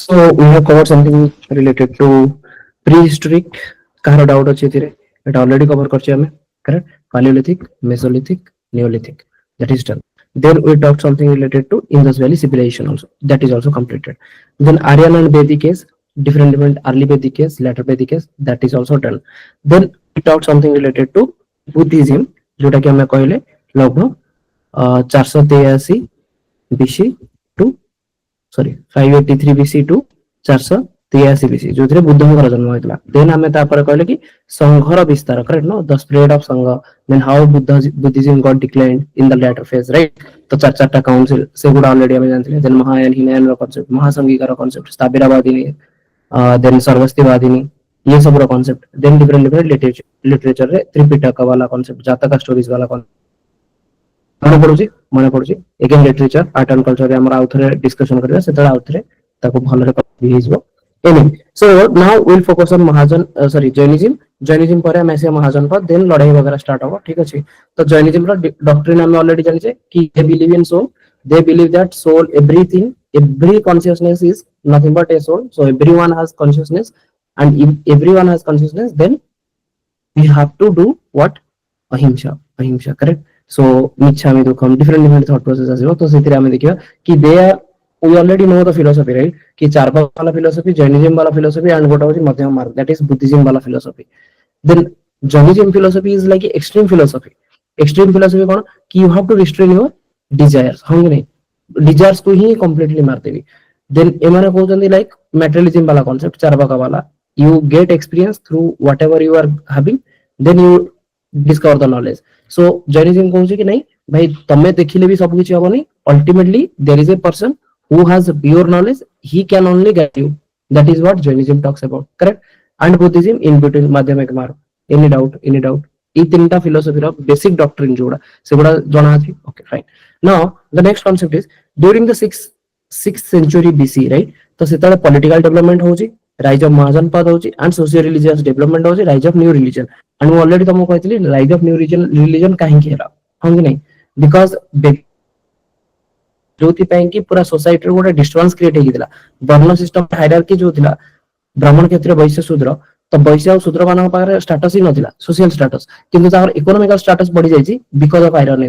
So we have covered something related to prehistoric. Kahar doubt ଅଛି ଏଥିରେ ଏଟା already cover କରିଛେ ଆମେ, correct? Paleolithic, Mesolithic, Neolithic, that is done. Then we talked something related to Indus Valley civilization also, that is also completed. Then Aryan and Vedic case, different early Vedic case, later Vedic case, that is also done. Then we talked something related to Buddhism, जोटा कि हमें कहले लगभग 483 BC to 583 BC to 483 BC जो बुद्धଙ୍କର जन्म होता। Then आम कहले कि संघर विस्तार, correct no, the spread of Sangha, then how Buddhism got declined in the later phase, right? तो चार काउंसिल से गुड ऑलरेडी हमें जानते हैं। देन महायान हिनयान रो कांसेप्ट, महासंघिकार कांसेप्ट, स्थापिरावादिनी, देन सर्वस्तिवादिनी, ये सब रो कांसेप्ट। देन डिफरेंट लिटरेचर रे त्रिपिटक वाला कांसेप्ट, जातक स्टोरीज वाला कांसेप्ट मन पड़ुची again literature art and culture रे हमरा आउथरे डिस्कशन करबा, सेतला आउथरे ताको भलरे कहि हिजबो। Any so now we will focus on महाजन जैनिज्म पर हम ऐसे महाजन पर देन लड़ाई वगैरह स्टार्ट होगा, ठीक अछि? तो जैनिज्म रो डॉक्ट्रिन हम ऑलरेडी जानि छे कि they believe in soul, they believe that soul, everything, every consciousness is nothing but a soul, so everyone has consciousness, and if everyone has consciousness then we have to do what? Ahimsa, correct? So Michammi Dukham, different thought process आसिबो। तो सेतिर हमें देखियो कि they are, we already know the philosophy, right? कि चारपाक वाला philosophy, Jainism वाला philosophy, and गोटा होची मध्यम मार्ग, that is Buddhism वाला philosophy. Then Jainism philosophy is like extreme philosophy कौन कि you have to restrain your desires, हाँ कि नहीं? Desires को ही completely मार देवी। Then एमाने कहउछन्ती like materialism वाला concept, चारपाक वाला, you get experience through whatever you are having, then you discover the knowledge. So Jainism कहउछि कि नहीं भाई तमे देखिले भी सब किछि हबनी, ultimately there is a person who has pure knowledge, he can only guide you, that is what Jainism talks about, correct? And Buddhism in between, madhyamik marg, any doubt ए तीनटा philosophy रो basic doctrine जोड़ा सेगुडा जणा अछि, okay fine. Now the next concept is during the 6th century BC, right? तो सेतले political development होछि, rise of महाजन पद होछि, and socio religious development होछि, rise of new religion. And we already तुमको कहथिली rise of new religion काहे कि हेला, हम कि नहीं? Because जोथि पय कि पूरा सोसाइटी रो गोटे डिस्टर्बेंस क्रिएट हेगितला, वर्ण सिस्टम हायरार्की जो थिला, ब्राह्मण क्षेत्र वैश्य शूद्र, तो वैश्य और शूद्र मानक पाखरे स्टेटस ही नथिला, सोशल स्टेटस, किंतु तार इकोनॉमिकल स्टेटस बढ़ी जायछि because of iron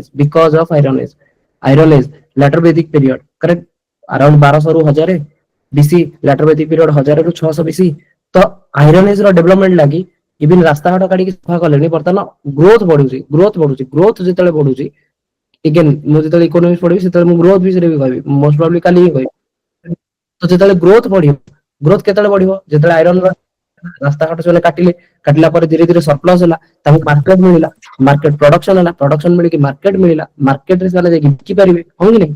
age later Vedic period, correct? Around 1200 रु 1000 बीसी, लेटर वैदिक पीरियड 1000 रु 600 बीसी। तो आयरन एज रो डेवलपमेंट लागी इवन रास्ता घाट काढी सफा कलेनी, बर्तमान ग्रोथ ग्रोथ जेतले बढ़ुची, अगेन मु जेतले इकोनॉमिक्स पढिबी सेतले मु ग्रोथ विषय भी कहबी, मोस्ट प्रोबब्ली काली ही कहबी। तो जेतले ग्रोथ बढ़िबो, ग्रोथ केतले बढ़िबो? जेतले आयरन रास्ता घाट से काटिला पर धीरे धीरे सरप्लस होला, ताको मार्केट मिलिला, मार्केट प्रोडक्शन होला, प्रोडक्शन मिल के मार्केट मिलिला, मार्केट रे साले जे बिकी परिबे, हम कि नहीं?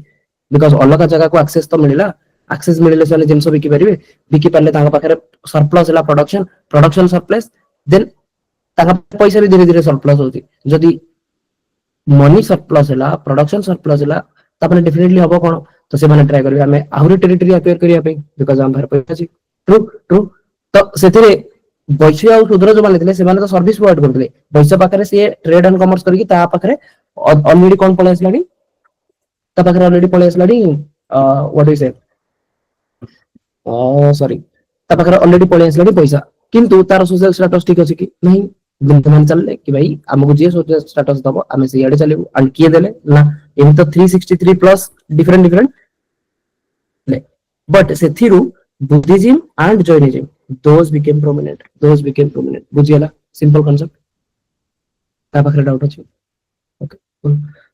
बिकॉज़ अलग जगह को एक्सेस तो मिलिला, एक्सेस मिलिले साले जिंस बिकी परिबे, बिकी पाले ताको पाखरे सरप्लस होला, प्रोडक्शन सरप्लस, देन ताका पैसा भी धीरे धीरे सरप्लस होती। जदी मनी सरप्लस होला, प्रोडक्शन सरप्लस होला, तापने डेफिनेटली हबो कोन? तो से माने ट्राई करबे हमें आहुरी टेरिटरी अक्वायर करिया पे, बिकॉज़ हम भर पैसा छी, ट्रू। तो सेथिरे वैश्य और शूद्र जो माने थिले से माने तो सर्विस प्रोवाइड करथिले, वैश्य पाखरे से ट्रेड एंड कॉमर्स करके ता पाखरे ऑलरेडी कोन पळे आसलाडी, ता पाखरे ऑलरेडी पळे आसलाडी, व्हाट डू यू से, सॉरी, ता पाखरे ऑलरेडी पळे आसलाडी पैसा, किंतु तार सोशल स्टेटस ठीक अछि कि नहीं? बिंदमान चलले कि भाई हमको जे सोशल स्टेटस दबो आमे से याडे चलेबो, एंड किए देले ना इन तो 363 प्लस डिफरेंट ले, बट सेथिरु Buddhism and Jainism those became prominent, बुझियला? सिंपल कांसेप्ट, ता पाखरे डाउट अछि, ओके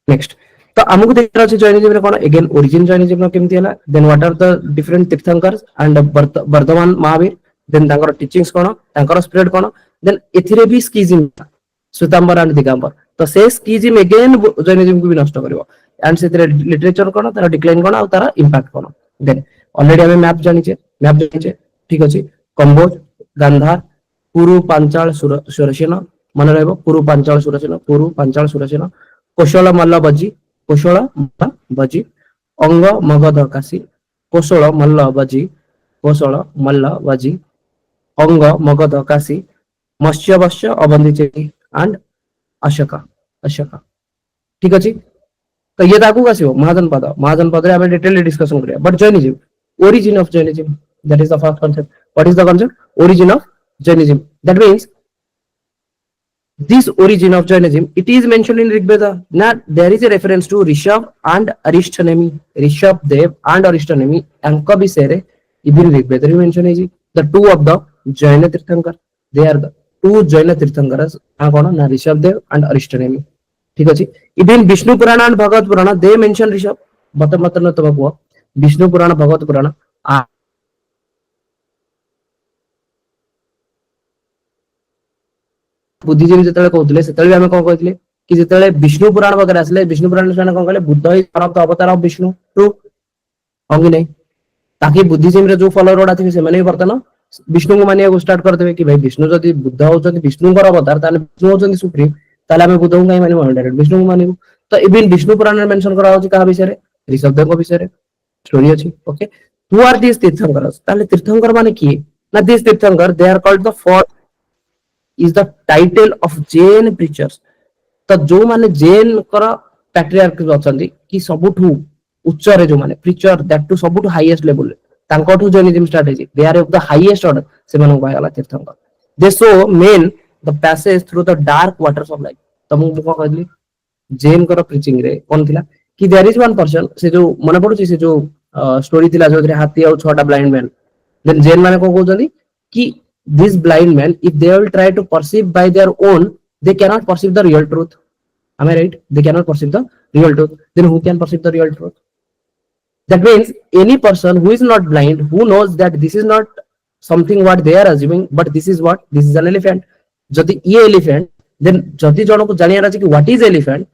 नेक्स्ट। तो हमको देखरा अछि जैनिज्म रे कोन, अगेन ओरिजिन जैनिज्म नो केमति हला, then what are the different tirthankars and Vardhaman Mahavir, then तांकर टीचिंग्स कोन, तांकर स्प्रेड कोन, देन एथिरे भी स्कीजिम श्वेतांबर एंड दिगंबर, तो से स्कीजिम अगेन जैनिज्म को भी नष्ट करबो, एंड सेथिरे लिटरेचर कोन, तार डिक्लाइन कोन और तार इंपैक्ट कोन। देन ऑलरेडी हमें मैप जानिचे, ठीक अछि? कंबोज, गांधार, पुरु पांचाल सुरसेन, मन रहबो पुरु पांचाल सुरसेन, कोशल मल्ल बजी, अंग मगध काशी, कोशल मल्ल बजी, अंग मगध काशी, मत्स्य वश्य अवंतीचेरी एंड अशोका, ठीक अछि? तो ये ताकू आसीबो महाजन पद रे हमें डिटेल डिस्कशन करिया। But Jainism, origin of Jainism, That is the first concept. What is the concept? Origin of Jainism. That means this origin of Jainism, it is mentioned in Rig Veda. Now there is a reference to Rishabh and Arishthanemi. Rishabh Dev and Arishthanemi. Anka Bisere, even Rig Veda mentioned is the two of the Jaina Tirthankar. They are the two Jaina Tirthankaras. Na Rishabh Dev and Arishthanemi. ठीक अछि. Even Vishnu Purana and Bhagavad Purana, they mention Rishabh. मतलब तब विष्णु पुराण भगवत पुराण बुद्धिजीवी जिते कहते से आम कौन कहते कि जिते विष्णु पुराण वगैरह आसले विष्णु पुराण से कौन कहले बुद्ध ही अवतार ऑफ विष्णु ट्रू होंगी नहीं ताकि बुद्धिजीवी रे जो फॉलोअर गुड़ा थे से बर्तमान विष्णु को मानिया स्टार्ट करदे कि भाई विष्णु जदि बुद्ध होचंती विष्णुଙ୍କର अवतार ताले विष्णु होचंती सुप्रीम ताले आमे बुद्ध को काई मानिबो डायरेक्ट विष्णु को मानिबो तो इवन विष्णु पुराण में मेंशन करा होची का विषय रे ऋषभदेव को विषय रे स्टोरी अछि okay who are this tirthankaras ताले तीर्थंकर माने की ना this tirthankar they are called the four is the title of Jain preachers. तो जो माने जैन कर पैट्रियार्क अछंती कि सबुठु उच्च रे जो माने प्रीचर दैट टू सबुठु हाईएस्ट लेवल तांकोठु जैनिज्म स्टार्ट हेजी they are of the highest order से माने कहला tirthankar they so men the passage through the dark waters of life तमु को कहली जैन कर प्रीचिंग रे कोन थिला कि देयर इज वन पर्सन से जो मने पडुची से जो स्टोरी थिला जो हाथी और छोटा ब्लाइंड मैन देन जैन माने को कहउछंती कि these blind men, if they will try to perceive by their own, they cannot perceive the real truth. Am I right? They cannot perceive the real truth. Then who can perceive the real truth? That means any person who is not blind, who knows that this is not something what they are assuming, but this is what? This is an elephant. Jodi ye elephant, then jodi jono ko janiya rachi ki what is elephant,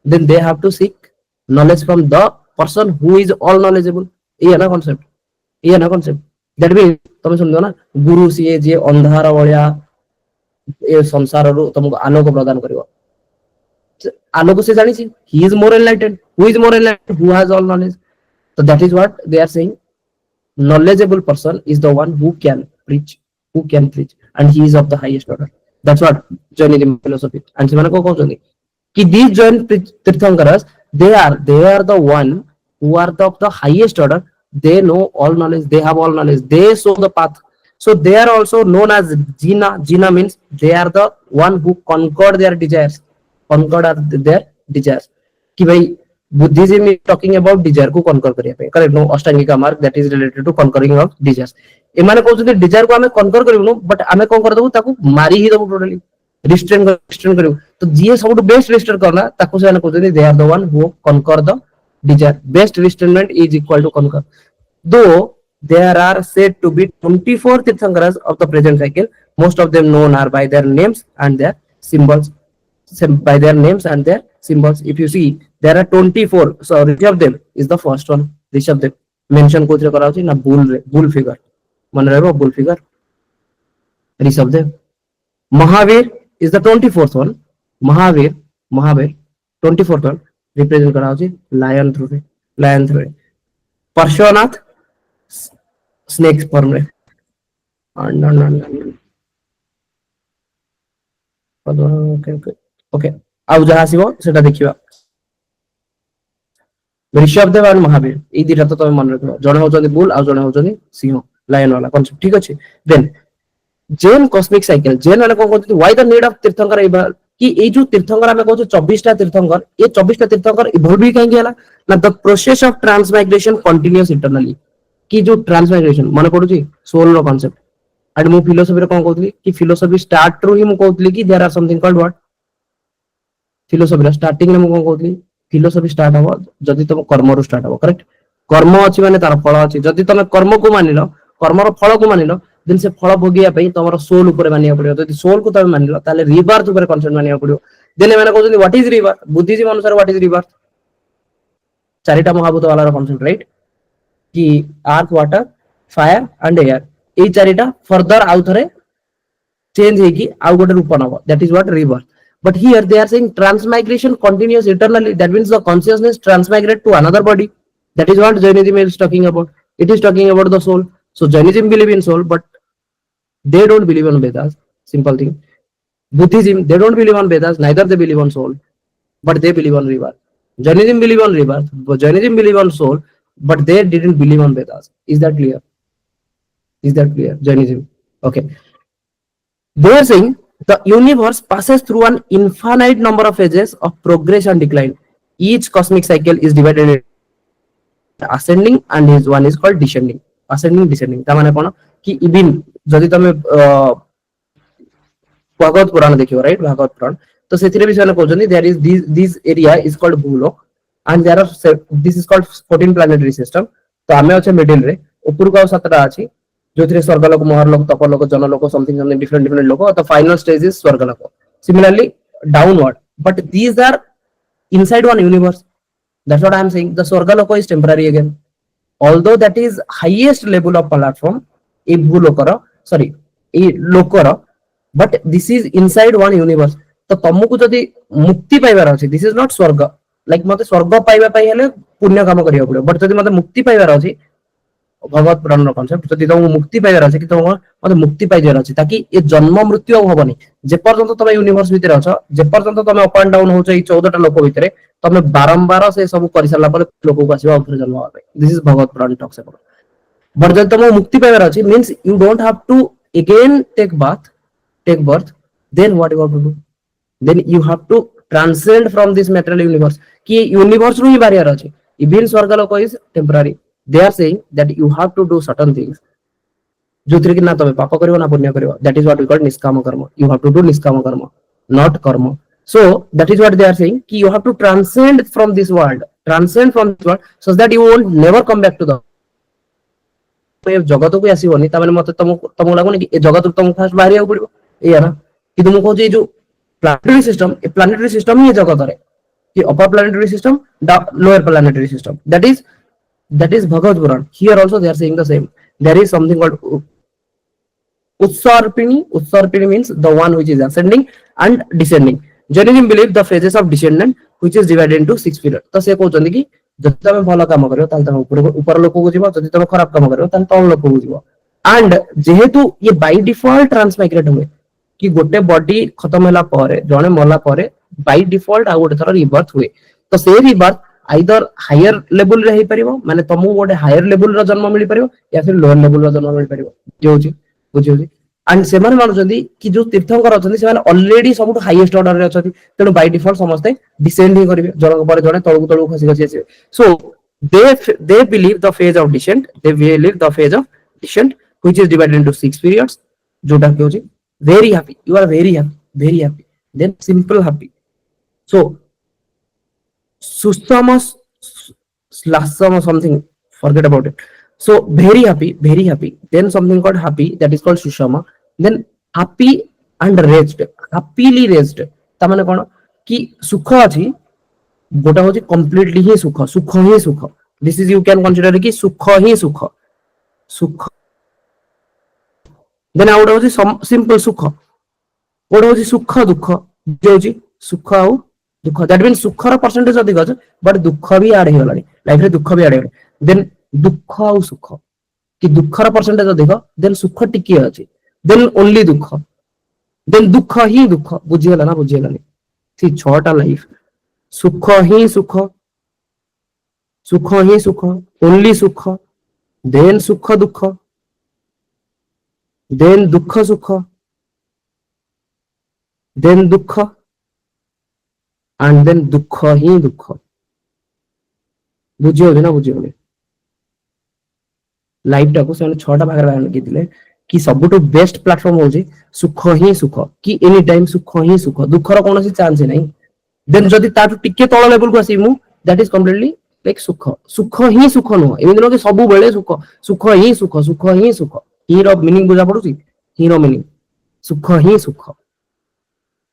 then they have to seek knowledge from the person who is all knowledgeable. ये ना concept. ये ना concept. That means तुम समझो ना गुरु सी जे अंधार भलिया ए संसार रो तुमको आलोक प्रदान करिवो आलोक से जानि छी he is more एनलाइटेड who is more एनलाइटेड who has all knowledge so that is what they are saying knowledgeable person is the one who can preach and he is of the highest order that's what Jainism philosophy and semane ko कहउछनी कि these Jain Tirthankaras they are the one who are of the highest order they know all knowledge they have all knowledge they show the path so they are also known as Jina means they are the one who conquered their desires कि भाई Buddhism is talking about desire को conquer करिया पे correct no अष्टांगिका मार्ग that is related to conquering of desires एमाने कहउछथि desire को हमें conquer करिवनु but हमें कोन कर दबु ताकू मारी ही दबु टोटली restrain करिवु तो जे सबटु बेस्ट restrain करना ताकू से कहउछथि they are the one who conquer the desire best restrainment is equal to conquer though there are said to be 24 Tirthankaras of the present cycle most of them known are by their names and their symbols if you see there are 24 so Rishabdev is the first one Rishabdev mention कोथरे करा होची ना bull figure मन रहबो bull figure Rishabdev Mahavir is the 24th one Mahavir 24th one represent करा होची lion through Parshvanath snake sperm रे okay आउ जहा आसीबो सेटा देखिबा ऋषभदेव और महावीर ए दिटा तो तमे मन रखबो जणे होचोनी बुल आ जणे होचोनी सिंह लायन वाला कॉन्सेप्ट ठीक अछि then Jain cosmic cycle Jain वाला कोन कहते व्हाई द नीड ऑफ तीर्थंकर कि ए जो तीर्थंकर हमें कहू 24 टा तीर्थंकर ए 24 टा तीर्थंकर इवॉल्व भी काहे गेला ना the process of transmigration continuous internally कि जो ट्रांसमाइग्रेशन मन पडुची सोल रो कांसेप्ट एंड मु फिलोसफी रे कोन कहतली कि फिलोसफी स्टार्ट रू ही मु कहतली कि there are something called what philosophy रे स्टार्टिंग रे मु कोन कहतली फिलोसफी स्टार्ट हो जदी तुम कर्म रू स्टार्ट हो करेक्ट कर्म अछि माने तार फल अछि जदी तुम कर्म को मानिलो कर्म रो फल को मानिलो दिन से फल भोगिया पई तमरो सोल ऊपर मानिया पड़ियो जदी सोल को तुम मानिलो ताले रिबर्थ ऊपर कॉन्सेप्ट मानिया पड़ियो देने माने कहतली व्हाट इज रिबर्थ बुद्धिज्म अनुसार व्हाट इज रिबर्थ चारिटा महाभूत वाला रो कॉन्सेप्ट राइट कि earth water fire and air ए चारिटा फर्दर आउ थरे चेंज हे कि आउ गोटे रूप नबो that is what rebirth but here they are saying transmigration continues eternally that means the consciousness transmigrate to another body that is what Jainism is talking about it is talking about the soul so Jainism believe in soul but they don't believe on Vedas simple thing Buddhism they don't believe on Vedas neither they believe on soul but they believe on rebirth Jainism believe on rebirth Jainism believe on soul but they didn't believe on Vedas is that clear Is that clear? Jainism. Okay. They are saying the universe passes through an infinite number of phases of progress and decline. Each cosmic cycle is divided into ascending and his one is called descending. Ascending, descending. ता माने कोन कि even जदि तमे भागवत पुराण देखियो right Bhagavat पुराण तो सेथिरे भी सेने कहउछनी there is this area is called Bhulok and there are this is called 14 planetary system तो आमे अछि मिडिल रे ऊपर को 7टा अछि जोथिरे Swargalok Maharlok Tapalok Janalok something something different different लोक तो final stage is Swargalok similarly downward but these are inside one universe. That's what I am saying. The Swargaloko is temporary again. Although that is highest level of platform, a bhulokara, sorry, a lokara, but this is inside one universe. तो तमको जदि मुक्ति पाइबार अछि, this is not स्वर्ग. Like मते स्वर्ग पाइबा पाइ हेले पुण्य काम करिया पड़ो. बट जदि मते मुक्ति पाइबार अछि, भगवत पुराण कॉन्सेप्ट जदि तुम मुक्ति पाइबार अछि कि तुम मते मुक्ति पाइबार अछि ताकि ये जन्म मृत्यु होबनी जे पर्यंत तुम यूनिवर्स भीतर अछ जे पर्यंत तुम अप एंड डाउन होछ ए 14 टा लोक भीतर तुम बारंबार से सब करि साला पर लोक को आसीबा उठर जन्म होबे this is Bhagavata Purana talks about but जदि तुम मुक्ति पाइबार अछि means you don't have to again take birth then what you have to do then you have to transcend from this material universe कि universe ru hi barrier अछि even स्वर्गलोक is temporary they are saying that you have to do certain things जोथिरे कि ना तमे पाप करियो ना पुण्य करियो that is what we call निष्काम कर्म you have to do निष्काम कर्म not karma so that is what they are saying कि you have to transcend from this world so that you will never come back to the जगत को आसीबनी ता माने मते तुमको लागोनी कि ए जगत तुमको फास्ट बाहरिया पड़िबो एया ना कि तुमको कहू जे जो प्लानेटरी सिस्टम ही जगत रे कि upper planetary system lower planetary system that is Bhagavad Puran. Here also they are saying the same. There is something called Utsarpini means the one which is ascending and descending. Jainism believe the phases of descendant which is divided into 6 periods. तो से कहउछन कि जति तमे भलो काम करियो ताल तमे ऊपर लोक को जिवो जति तमे खराब काम करियो ताल तल लोक को जिवो एंड जेहेतु ये बाय डिफॉल्ट ट्रांसमाइग्रेट हुए कि गोटे बॉडी खत्म होला पारे जने मला पारे बाय डिफॉल्ट आ गोटे थर रिबर्थ हुए तो से रिबर्थ आइदर हायर लेवल रे हे परिबो माने तमु गोटे हायर लेवल रो जन्म मिली परिबो या फिर लोअर लेवल रो जन्म मिली परिबो जे होची बुझी होची एंड से माने मानजदी कि जो तीर्थंकर अछथि से माने ऑलरेडी सबटु हाईएस्ट ऑर्डर रे अछथि तेनु बाय डिफॉल्ट समस्ते डिसेंड ही करिवे जनक पर जने तळु तळु खसी खसी आसे सो they believe the phase of descent they believe the phase of descent which is divided into 6 periods जोटा के होची very happy you are very happy then simple happy so susama slasama something forget about it so very happy then something called happy that is called sushama then happy and raised happily raised ता माने कोन कि सुख अछि गोटा होची completely ही सुख ही सुख this is you can consider कि सुख ही सुख देन आउट होची सिंपल सुख ओड होची सुख दुख जे होची सुख आउ दुख दैट मीन सुख रो परसेंटेज अधिक अछि बट दुख भी ऐड हे लानी लाइफ रे दुख भी ऐड हे देन दुख आउ सुख कि दुख रो परसेंटेज अधिक देन सुख टिके अछि देन ओनली दुख देन दुख ही दुख बुझियला ना बुझियलानी सी छटा लाइफ सुख ही सुख ओनली सुख देन सुख दुख देन दुख सुख देन दुख एंड देन दुख ही दुख बुझियो ना बुझियो लाइफ टाको से 6टा भाग रे लगी दिले कि सबटु बेस्ट प्लेटफॉर्म होजी सुख ही सुख कि एनी टाइम सुख ही सुख दुख रो कोनोसी चांस नहीं देन जदि ताटु टिके तळ लेवल को आसी मु दैट इज कंप्लीटली लाइक सुख ही सुख नो एमिन नो कि सब बेले सुख ही सुख ही रो मीनिंग बुझा पडुची ही रो मीनिंग सुख ही सुख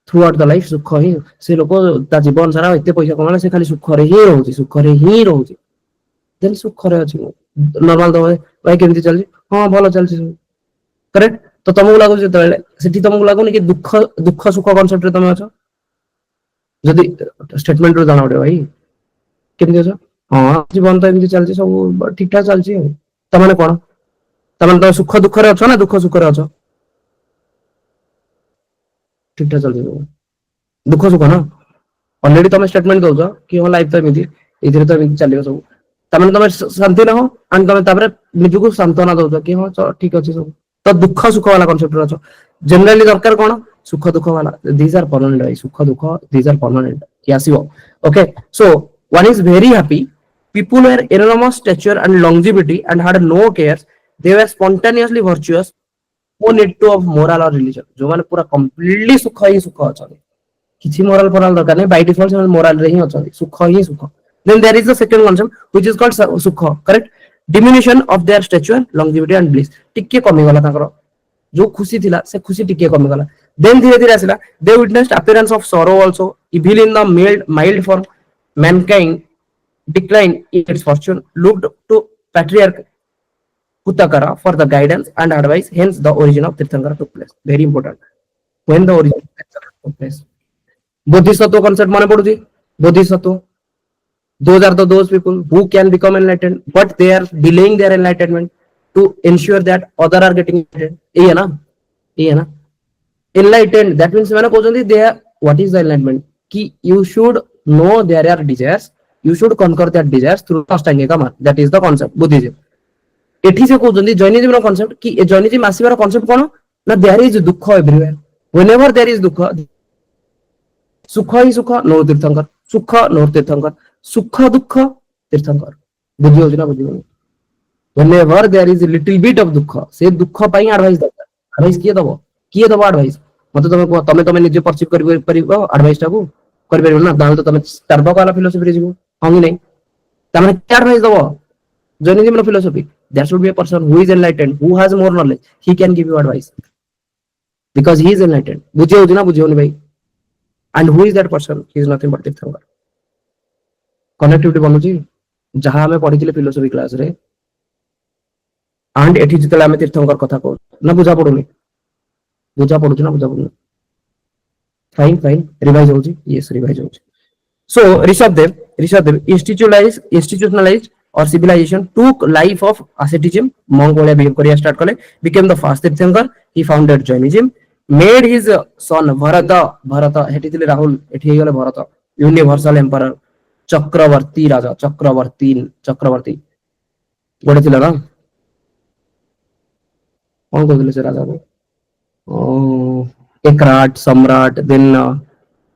थ्रू आउट द लाइफ सुख ही से लोक ता जीवन सारा एते पैसा कमाले से खाली सुख रे ही रहउची देन सुख रे अछि नॉर्मल तो भाई केमती चलजी हां भलो चलजी करेक्ट तो तुमको लागो जे सेठी तुमको लागोनी कि दुख सुख कांसेप्ट रे तमे अछो जदि स्टेटमेंट रो जाना पड़े भाई केमती अछो हां जीवन तो एमती चलजी सब ठीक ठाक चलजी त माने कोन त माने तो सुख दुख रे अछो ना दुख सुख रे अछो ठीक ठाक चलजी दुख सुख ना ऑलरेडी तुम स्टेटमेंट दउछ कि हो लाइफ तो एमती इधर तो एमती चलियो सब तमें तमें शांति न हो एंड तमें तापर निजको सांत्वना दउछ कि हां ठीक अछि सब तो दुख सुख वाला कांसेप्ट रछ जनरली दरकार कोन सुख दुख वाला दीज आर परमानेंट भाई सुख दुख दीज आर परमानेंट कि आसीबो okay so one is very happy people were enormous stature and longevity and had no cares they were spontaneously virtuous no need to of moral or religion जो माने पूरा completely सुख ही सुख अछन किछि moral Farrell दरकार नै बाय डिफॉल्ट से moral रे ही अछन सुख ही सुख then there is the second concept which is called sukha correct diminution of their stature longevity and bliss टिके कमी गला ताकर जो खुशी थिला से खुशी टिके कमी गला then धीरे धीरे आसिला they witnessed appearance of sorrow also evil in the mild form mankind decline in its fortune looked to patriarch Uttakara for the guidance and advice hence the origin of Tirthankara took place very important when the origin of Tirthankara took place bodhisattva concept mane paduchi bodhisattva those are those people who can become enlightened but they are delaying their enlightenment to ensure that other are getting enlightened ये है ना enlightened that means मैंने कहते they are what is the enlightenment कि you should know there are desires you should conquer that desires through अष्टांगिक मार्ग that is the concept buddhism एठी से कहते जैनिज्म रो concept कि जैनिज्म आसीबार concept कोन ना there is दुख everywhere whenever there is दुख सुख ही सुख नो तीर्थंकर सुख नो तीर्थंकर सुख दुख तीर्थंकर बुझी होची ना बुझी whenever there is a little bit of दुख से दुख पई एडवाइस दरकार एडवाइस किए दबो एडवाइस मते तमे निजे परसीव कर परिबो एडवाइस टाको कर परिबो ना दाल तो तमे स्टारबक वाला फिलोसफी रे जिवो हंगी नै तमे क्या एडवाइस दबो जर्नलिज्म रो philosophy there should be a person who is enlightened who has more knowledge he can give you advice because he is enlightened बुझी होची ना बुझी होनी भाई and who is that person he is nothing but तीर्थंकर connectivity बनୁची जहां हमें पढिथिले philosophy class रे एंड एठी जितले हमें तीर्थंकर कथा को ना बुझा पडुनी बुझा पडुची ना बुझा पडुनी फाइन फाइन रिवाइज होची यस रिवाइज होची so Rishabhadev institutionalized or civilization took life of asceticism monk वाले बिहेव करिया स्टार्ट करले became the first तीर्थंकर he founded Jainism made his son Bharat हेठी थिले राहुल एठी गले भरत यूनिवर्सल एम्पायर चक्रवर्ती राजा चक्रवर्ती गोटे थिला ना कौन कहते से राजा को एकराट सम्राट देन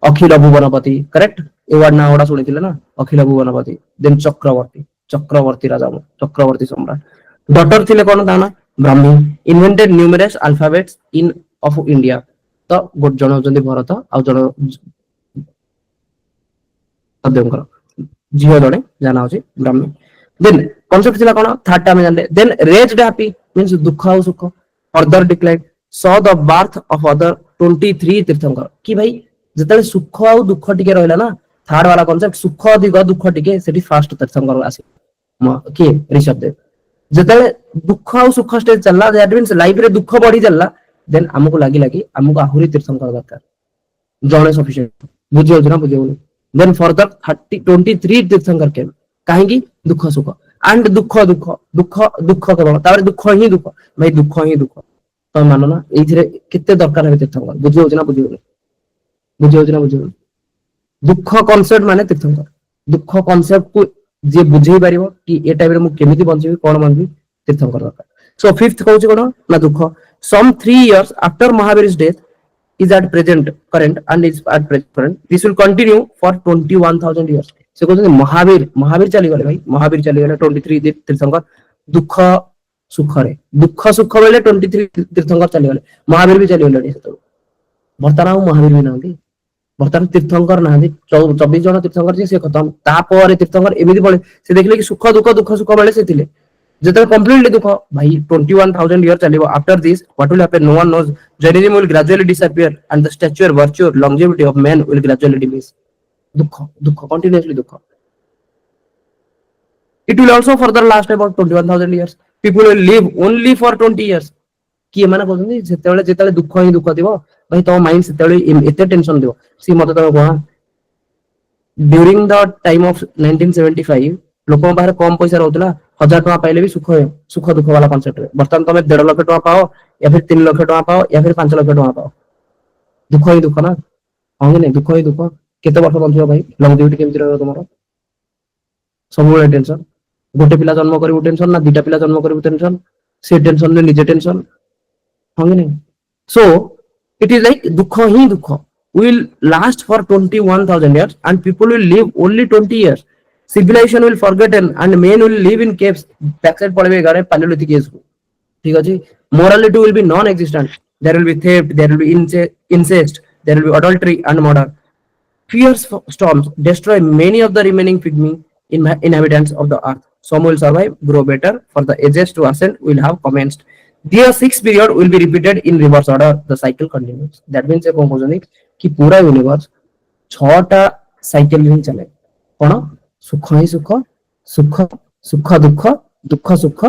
अखिल भुवनपति करेक्ट ए वर्ड ना ओडा सुनी थिले ना अखिल भुवनपति देन चक्रवर्ती राजा चक्रवर्ती सम्राट डॉटर थिले कोन ताना Brahmi invented numerous alphabets in of India तो गोट जण होचंदी भरत आ जण अदेवकर जियो जणे जाना होची ब्राह्मी देन कॉन्सेप्ट थिला कोन थर्ड टाइम जानले देन रेज्ड हैप्पी मींस दुख और सुख further decline saw the birth of other 23 तीर्थंकर कि भाई जतले सुख और दुख टिके रहला ना थर्ड वाला कॉन्सेप्ट सुख अधिक दुख टिके सेठी फर्स्ट तीर्थंकर आसी के ऋषभदेव जतले दुख और सुख स्टेज चलला दैट मींस लाइफ रे दुख बढ़ी चलला देन हमको लागी हमको आहुरी तीर्थंकर दरकार जणे सफिशिएंट बुझियो जना बुझियो देन फर्दर 23 तीर्थंकर के काहेकि दुख सुख एंड दुख केवल तापर दुख ही दुख भाई दुख ही दुख तो मानो ना एथिरे केते दरकार है तीर्थंकर बुझियो जना बुझियो दुख कांसेप्ट माने तीर्थंकर दुख कांसेप्ट को जे बुझेई पारिबो कि ए टाइम रे मु केमिति बंचिबी कोन मानबी तीर्थंकर दरकार सो फिफ्थ कहूची कोन ना दुख सम 3 इयर्स आफ्टर महावीर's death is at current and is at present this will continue for 21000 years से कहते महावीर चली गले भाई महावीर चली गले 23 तीर्थंकर दुख सुख बेले 23 तीर्थंकर चली गले महावीर भी चली गले सेतो वर्तमान महावीर भी नांदी वर्तमान तीर्थंकर नांदी 24 जन तीर्थंकर जे से खत्म तापर तीर्थंकर एमिति बोले से देखले कि सुख सुख बेले से थिले जेते कंप्लीटली दुख भाई 21000 years चलिबो after this what will happen no one knows Jainism will gradually disappear and the stature virtue longevity of man will gradually diminish दुख कंटिन्यूअसली दुख it will also further last about 21000 years people will live only for 20 years कि माने कहउछन जेतेले दुख ही दुख दिबो भाई तो mind सेतेले एते टेंशन दिबो सी मते तो कहा ड्यूरिंग द टाइम ऑफ 1975 लोकों बाहर कम पैसा रहउतला 1000 टका पाइले भी सुख दुख वाला कांसेप्ट रे वर्तमान तमे 1.5 लाख टका पाओ या फिर 3 लाख टका पाओ या फिर 5 लाख टका पाओ दुख ही दुख ना हंगे नहीं दुख ही दुख केते वर्ष बंचियो भाई लॉन्जेविटी केमति रहबो तमरो सब टेंशन गोटे पिला जन्म करू टेंशन ना दुटा पिला जन्म करू टेंशन से टेंशन ने निजे टेंशन हाँ कि नहीं सो इट इज लाइक दुख ही दुख will last for 21,000 years and people will live only 20 years civilization will forgotten and men will live in caves backside पड़े गारे Paleolithic age को ठीक है जी morality will be non existent there will be theft there will be incest there will be adultery and murder fierce storms destroy many of the remaining pygmy inhabitants of the earth. Some will survive, grow better. For the ages to ascend will have commenced. The sixth period will be repeated in reverse order. The cycle continues. That means कौन कहते कि पूरा universe छटा cycle ही चले कौन सुख ही सुख सुख सुख दुख दुख सुख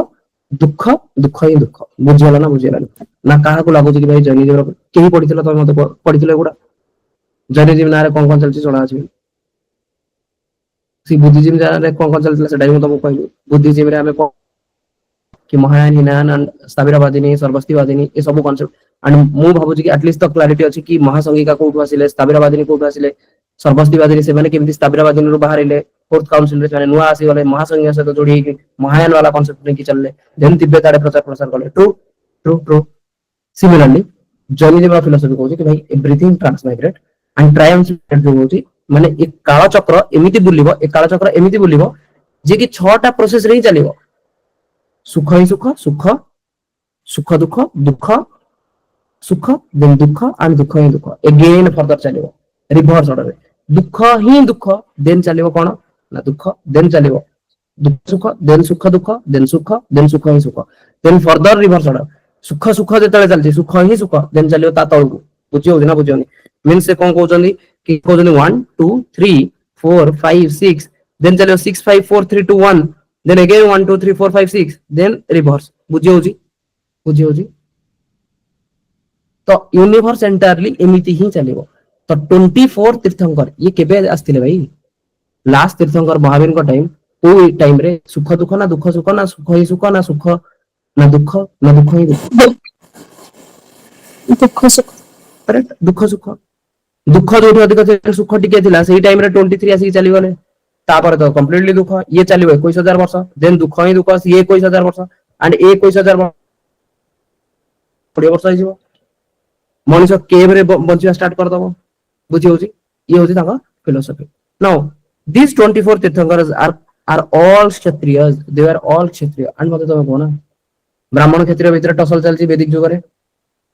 दुख दुख ही दुख बुझीगला ना बुझीगला ना क्या लगुच कि भाई जैनिज्म कहीं पढ़ी तुम मत पढ़ी एगुड़ा जैनिज्म ना कौन कौन चलती शुणा सी बुद्धिज्म रे कौन चलता सेटा भी तुमको कहली बुद्धिज्म रे हमें कि महायान हिनायान स्थाविरवादिनी सर्वस्तिवादिनी ये सब कॉन्सेप्ट एंड मु भाबुची कि एटलीस्ट तो क्लैरिटी अछि कि महासंघिका कोठु आसिले स्थाविरवादिनी कोठु आसिले सर्वस्तिवादिनी से माने केमिति स्थाविरवादिनी रु बाहरिले फोर्थ काउंसिल रे माने नुआ आसी गले महासंघिका से जोड़ी कि महायान वाला कॉन्सेप्ट ने कि चलले देन तिब्बत आड़े प्रचार प्रसार करले true true true similarly Jainism philosophy कहूची कि भाई एवरीथिंग ट्रांसमाइग्रेट एंड ट्रायम्फ जो होची माने एक काला चक्र एमिति बुलिबो एक काला चक्र एमिति बुलिबो जे कि 6टा प्रोसेस रे ही चलिबो सुख ही सुख सुख सुख दुख दुख सुख देन दुख एंड दुख ही दुख अगेन फर्दर चलिबो रिवर्स ऑर्डर दुख ही दुख देन चलिबो कोन ना दुख देन चलिबो दुख सुख देन सुख ही सुख देन फर्दर रिवर्स ऑर्डर सुख सुख जेतले चलछि सुख ही सुख देन चलिबो ता तळकु बुझियो ना बुझियोनी मींस से कोन कहउछन्ती कि कहउछन्ती 1 2 3 4 5 6 then चलिबो 6 5 4 3 2 1 then again 1 2 3 4 5 6 then reverse बुझियो जी तो यूनिवर्स एंटायरली एमिति ही चलेबो तो 24 तीर्थंकर ये केबे आस्थिले भाई लास्ट तीर्थंकर महावीर को टाइम रे सुख दुख ना दुख सुख ना सुख ही सुख ना सुख ना दुख ही दुख सुख करेक्ट दुख सुख दुख जोठी अधिक सुख टिके थिला सेही टाइम रे 23 आसी चली गले तापर तो कंप्लीटली दुख ये चलिबो 21,000 वर्ष देन दुख ही दुख ये 21,000 वर्ष एंड 21,000 वर्ष 20 वर्ष आइजो मनुष्य केव रे बंचिया स्टार्ट कर दबो बुझी होची ये होची ताका philosophy now this 24 tirthankars are all Kshatriyas they are all Kshatriya and मते तो कोना ब्राह्मण क्षत्रिय भीतर टसल चलची वैदिक जुग रे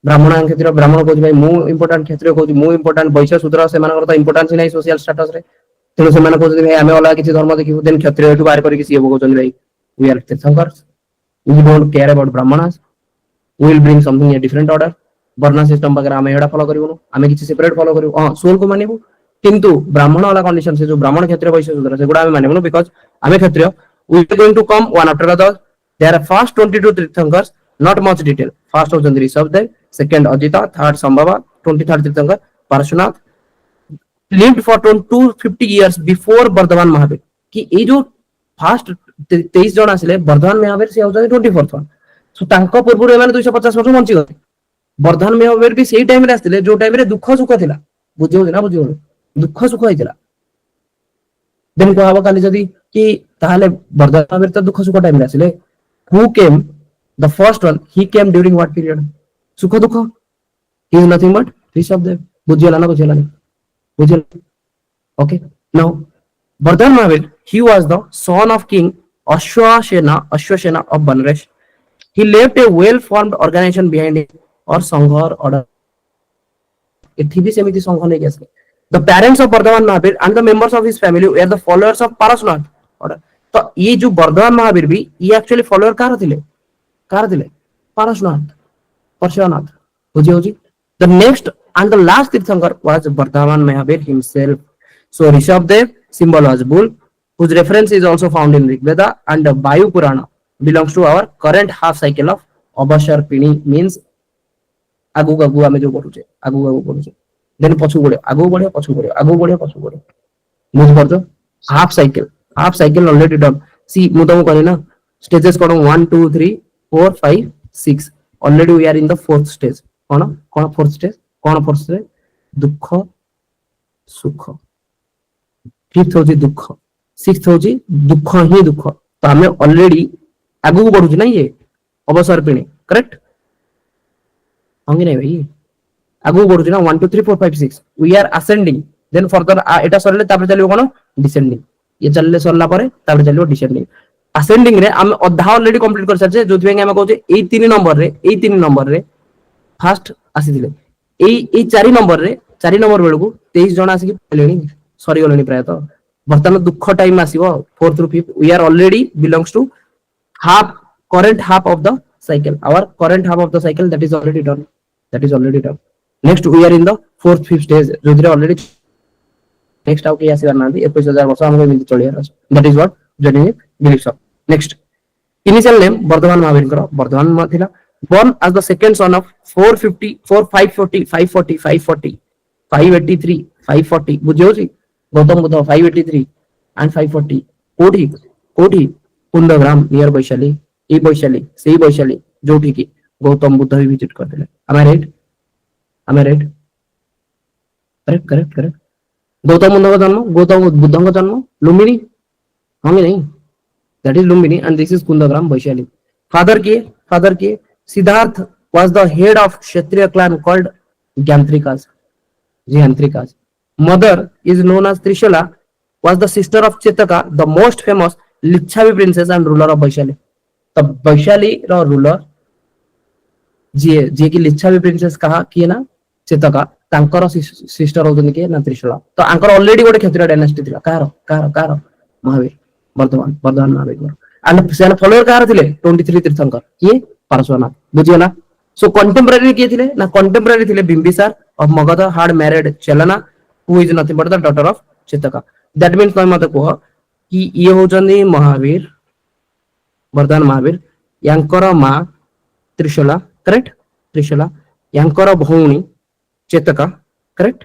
ब्राह्मण क्षत्रिय ब्राह्मण को भाई मु इंपोर्टेंट क्षत्रिय को मु इंपोर्टेंट वैश्य शूद्र से मानकर तो इंपोर्टेंस नहीं सोशल स्टेटस रे तेणु से कहते भाई आम अलग किसी धर्म देखिए देन क्षत्रिय बाहर करके सी कहते भाई we are tirthankars we don't care about Brahmanas we will bring something a different order varna system वगैरह आम एडा फॉलो करिवनु आम किसी सेपरेट फॉलो करिवु हां सोल को मानिबु किंतु ब्राह्मण वाला कंडीशन से जो ब्राह्मण क्षत्रिय वैश्य शूद्र से गुडा आम मानिबु बिकॉज़ आम Kshatriya we are going to come one after the there are first 22 tirthankars not much detail first होचंदी Rishabhadev second Ajita third Sambhav 23rd तीर्थंकर Parshvanath lived for 250 years before Varthaman Mahavir कि ए जो फर्स्ट 23 जण आसिले वर्धमान महावीर से होता 24th वन सो तांको पूर्व एमाने 250 वर्ष बंची गले वर्धमान महावीर भी सेही टाइम रे आस्थिले जो टाइम रे दुख सुख थिला बुझियो ना बुझियो दुख सुख होइतिला देन को हबो काली जदी कि ताहाले वर्धमान महावीर त दुख सुख टाइम रे आसिले who came the first one he came during what period सुख दुख he is nothing but Rishabhadev बुझियो ना बुझियो ना okay now Vardhan Mahavir he was the son of king Ashwashena of Banresh he left a well formed organization behind him or sangha or order it भी सेमिति संघ नहीं कैसे the parents of Vardhan Mahavir and the members of his family were the followers of Parashnath order तो ये जो Vardhan Mahavir भी ये actually follower car थिले Parashnath बुझियो जी the next and the last Tirthankar was Vardhaman Mahavir himself. So Rishabdev symbol was bull, whose reference is also found in Rig Veda, and the Vayu Purana belongs to our current half cycle of Abasharpini means agu ame jo poruche agu then pachu bode agu bode move korjo half cycle already done see mu tamu kare na stages kono 1 2 3 4 5 6 already we are in the fourth stage cone fourth stage दुख सुख fifth होची दुख sixth होची दुख ही दुख तो हमें already आगू को बढ़ुଛୁ ना ये अवसर पिणी करेक्ट होंगे नहीं भाई आगू बढ़ुଛୁ ना 1 2 3 4 5 6 we are ascending then further एटा सरले तापर चलियो कोन डिसेंडिंग ये चलले सरला परे तापर चलियो डिसेंडिंग असेंडिंग रे हम अधा ऑलरेडी कंप्लीट कर सारछे जोथि हम कहूचे ए 3 नंबर रे फास्ट आसीथिले ए 4 नंबर रे 4 नंबर बेलकू 23 जण आसी पलेनी सरी गलेनी प्राय तो वर्तमान दुख टाइम आसीबो 4th through 5th we are already belongs to half current half of the cycle our current half of the cycle that is already done next we are in the 4th 5th stage जोथि already next आउ के आसीबार नांदी 21000 वर्ष हमको एमिति Chaliyar that is what Jainism believes of next initial name Varthaman Mahavir करो वर्धमान थिला born as the second son of 450 540 583 540 बुझियो छी गौतम बुद्ध 583 and 540 कोठी कुंदग्राम नियर वैशाली ए वैशाली सेही वैशाली जोठी की गौतम बुद्ध भी विजिट करथिले am I right correct Gautam Buddha का जन्म लुम्बिनी होंगे नहीं that is Lumbini and this is Kundagram Vaishali father के Siddharth was the head of Kshatriya clan called Gyantrikas mother is known as Trishala was the sister of Chetaka the most famous Lichavi princess and ruler of Vaishali the Vaishali ruler जे की लिच्छावी princess कहा किए ना चेतका तांकर sister होतनी के ना त्रिशला तो आंकर already गोटे क्षत्रिय डायनास्टी थिला कार महावीर वर्धमान महावीर एंड सेन फॉलोअर कार थिले 23 तीर्थंकर किए पार्श्वनाथ बुझियला सो कंटेम्पररी किए थिले ना कंटेम्पररी थिले Bimbisara of Magadha had married Chellana who is nothing but the daughter of Chetaka that means कोइ मते कह कि ये होचंदी महावीर वर्धमान महावीर यांकर मां त्रिशला करेक्ट त्रिशला यांकर भौणी चेतका करेक्ट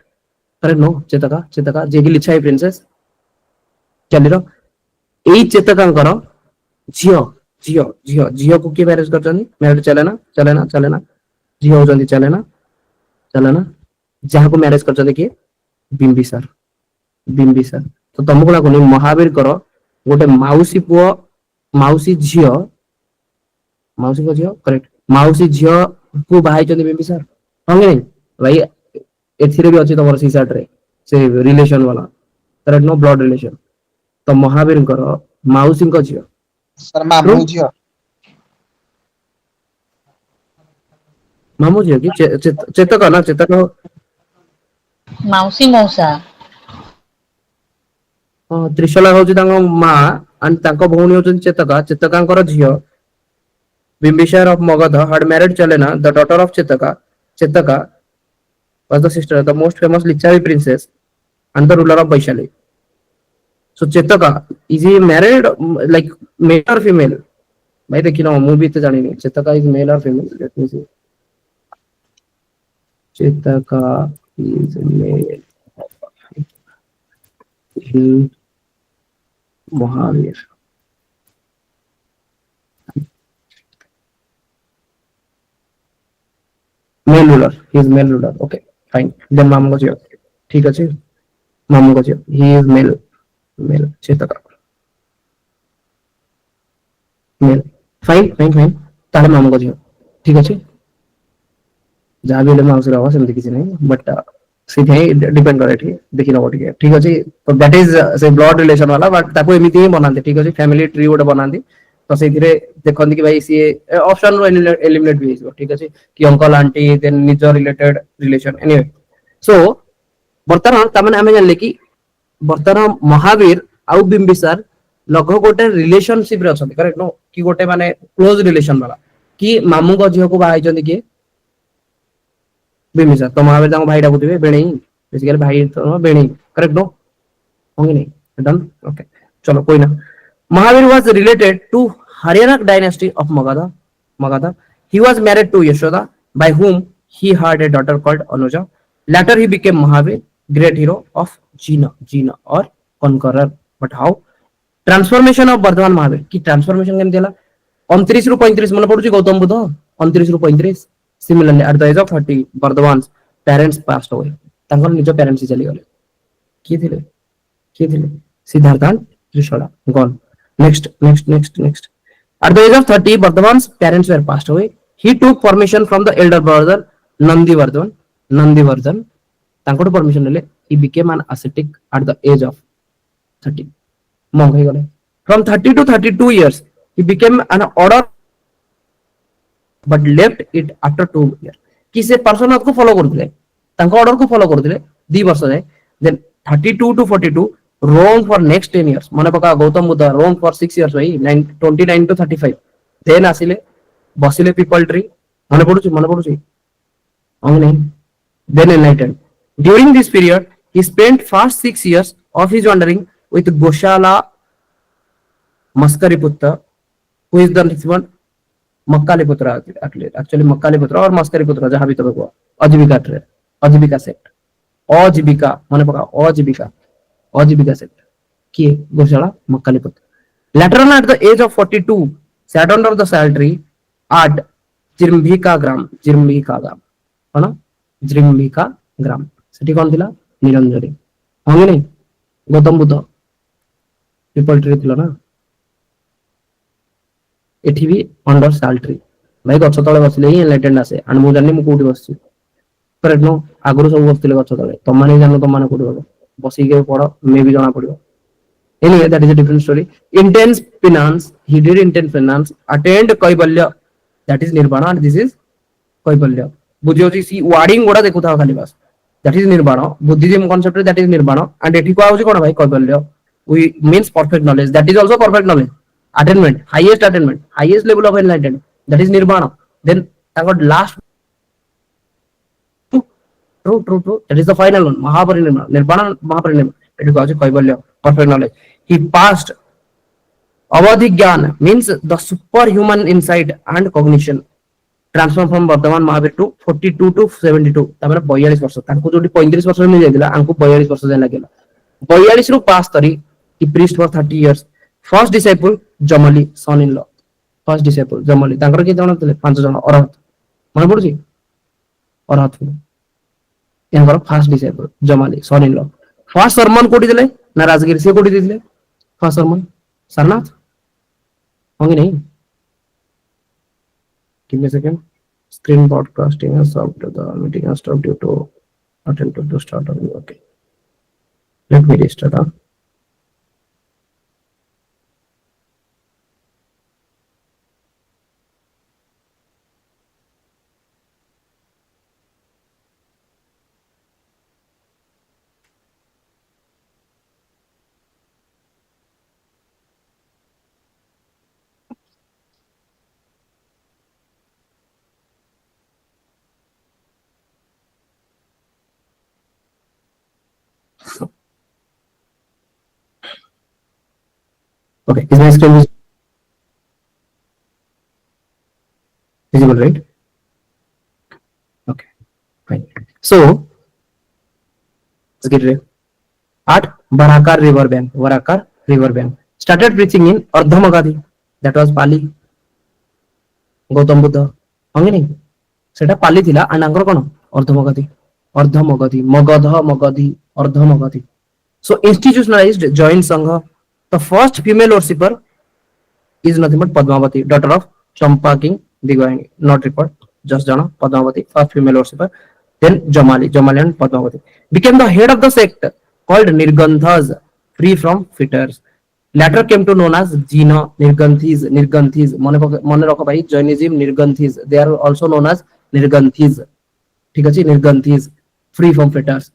नो चेतका जे की लिच्छाई प्रिंसेस चलिरो एई चेतकांकर झियो को के मैरिज करचनी मैरिज चलेना झियो होचंदी चलेना जहां को मैरिज करचनी के बिंबिसार तो तुमको लागुनी महावीर कर गोटे माउसी पुओ माउसी को झियो करेक्ट माउसी झियो को बाहाई चंदी बिंबिसार होंगे नहीं भाई एथिरे भी अछि तमर सीसाट रे से रिलेशन वाला करेक्ट नो ब्लड रिलेशन तो महावीर कर माउसी को झियो सर मामू झियो कि चेतक माउसी मौसा त्रिशला होची तांको मां आणि तांको भौणी होचन चेतकांकर झियो Bimbisara of Magadha had married Chalena, the daughter of Chetaka was the sister of the most famous Lichavi princess and the ruler of Vaishali. So Chetaka, is he married like male or female? भाई देखिए ना movie तो जानी नहीं Chetaka is male or female? Let me see. Chetaka is male. In Mahavir. Male ruler he is male ruler okay fine then मामू को ठीक अछि मामू को he is male Chetaka male fine ताले मामू को ठीक अछि जहां भी माउस रहा सेमति किछि नहीं बट सीधे डिपेंड करे देखि न ठीक है ठीक अछि तो दैट इज से ब्लड रिलेशन वाला बट ताको एमिति ही बनाते ठीक अछि फैमिली ट्री गोटे बनाते तो से धीरे देखंती कि भाई सी ऑप्शन रो एलिमिनेट भी हो ठीक अछि कि अंकल आंटी देन निज रिलेटेड रिलेशन एनीवे सो वर्तमान तमने हमें जानले कि वर्तमान महावीर आउ बिंबिसार लगभग गोटे रिलेशनशिप रे अछन करेक्ट नो कि गोटे माने क्लोज रिलेशन वाला कि मामू को झियो को बाहाई चंदी कि बिंबिसार तो महावीर तांको भाई डाकुथिबे बेणी बेसिकली भाई तो बेणी करेक्ट नो होंगे नहीं डन ओके चलो कोई ना Mahavir was related to Haryana dynasty of Magadha. He was married to Yashoda, by whom he had a daughter called Anuja. Later he became Mahavir, great hero of Jina or conqueror. But how? Transformation of Vardhaman Mahavir. कि transformation केम दिला 29 ରୁ 35 मन पडुची गौतम बुद्ध 29 ରୁ 35 similarly at the age of 30 Vardhaman's parents passed away. तांकर निज parents चली गले किए थिले Siddharth and Trishala gone. Next. At the age of 30, Bardhaman's parents were passed away. He took permission from the elder brother Nandivardhan. Nandivardhan. ତାଙ୍କଠୁ permission ନେଲେ. He became an ascetic at the age of 30. monk ହେଇଗଲେ. From 30 to 32 years, he became an order but left it after 2 years. कि से पर्सनाथ को follow करथिले. ତାଙ୍କ order को follow करथिले 2 वर्ष जाए. Then 32 to 42 Rome for next 10 years. मन पका Gautam Buddha Rome for 6 years भाई 29 to 35. Then आसिले बसिले people tree. मन पडुची then enlightened. During this period, he spent first 6 years of his wandering with Goshala Maskariputta, who is the next one Makkaliputra actually Makkaliputra or Maskariputra jaha bhi tobe Ajivika trade, Ajivika sect. Ajivika mane paka Ajivika sect. Kiye Goshala Makkaliputra. Later on at the age of 42, sat under the salary at Jirmbika Gram. Jirmbika Gram. City कौन थिला निरंजनी होंगे नहीं Gautam Buddha people tree थिला ना एठी भी under साल tree भाई गछ तळे बसले ही एनलाइटेंड आसे आणि मु जानि मु कोठी बसछि करेक्ट नो आगुरु सब बसतिले गछ तळे तमाने जानो तमाने कोठी बसि के पढ मे भी जाना पडियो anyway that is a different story. Intense penance, he did intense penance, attained kaivalya, that is nirvana, and this is kaivalya. बुझियोजी सी वार्डिंग गोडा देखु था खाली बस that is nirvana. Buddhism concept that is nirvana, and एठी को आउची कोन भाई kaivalya, we means perfect knowledge, that is also perfect knowledge. Attainment, highest level of enlightenment, that is nirvana. Then I got last true, that is the final one, Mahaparinirvana, nirvana, Mahaparinirvana. It is also kaivalya, perfect knowledge. He passed avadhigyan, means the superhuman insight and cognition, transform from Bardhaman Mahavir to 42 to 72 तापर 42 वर्ष तांको जोटी 35 वर्ष मिल जायतिला आंको 42 वर्ष जाय लागेला 42 रु पास करी he preached for 30 years. First disciple Jamali, son in law, first disciple Jamali तांकर के जण तले 5 जण अरहत मन पडुची अरहत एनवर first disciple Jamali, son in law. First sermon कोठी देले ना राजगिर से कोठी दिले फर्स्ट sermon सरनाथ होंगे नहीं. Give me a second. Screen broadcasting has stopped. The meeting has stopped due to attempt to start. Okay. Let me restart. Okay, is my screen visible, right? Okay, fine. So let's get ready. At Varakar river bank, started preaching in Ardhamagadhi, that was Pali. Gautam Buddha होंगे नहीं सेटा पाली थिला and Anchor cone Ardhamagadhi, Magadhi. So institutionalized Jain Sangha. The first female worshipper is nothing but Padmavati, daughter of Champa King Digvayani. Not report, just Jana, Padmavati, first female worshipper. Then Jamali and Padmavati became the head of the sect called Nirgandhas, free from fitters. Later came to known as Jina, Nirganthis. Mone rakho bhai, Jainism Nirganthis. They are also known as Nirganthis. ठीक है Nirganthis, free from fitters.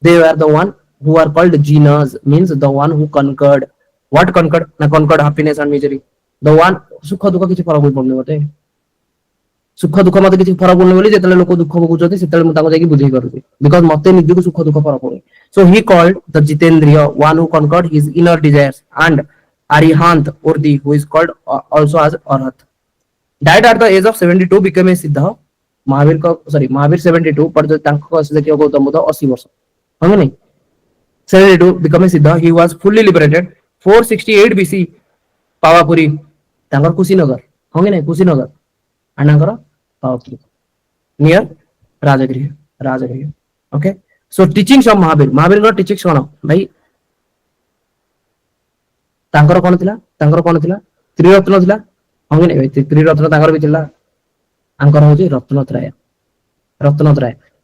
They were the one who are called Jinas, means the one who conquered. What conquered? Na conquered happiness and misery. The one sukha dukha किछि फरक पड़ने होते सुख दुख मते किछि फरक पड़ने बोली जेतले लोक दुख भोगुचती सेतले म ताको जाकी बुझेई करूची because मते निजको सुख दुख फरक पड़े. So he called the Jitendriya, one who conquered his inner desires, and Arihant Urdi, who is called also as Arhat. Died at the age of 72, became a Siddha. Mahavir 72, पर जो तांको को असले कियो गौतम बुद्ध 80 वर्ष होंगे नहीं 72 become a Siddha. He was fully liberated 468 BC. Pavapuri तांकर कुशीनगर होंगे नहीं Kushinagar अनांकर Pavapuri near Rajagriha. Okay, so teachings of Mahavir का teachings कौन भाई ତାଙ୍କର କଣ ଥିଲା ତ୍ରିରତ୍ନ ଥିଲା ହଁ କି ନାଇଁ ତ୍ରିରତ୍ନ ତାଙ୍କର ବି ଥିଲା ତାଙ୍କର ହଉଛି ରତ୍ନତ୍ରୟ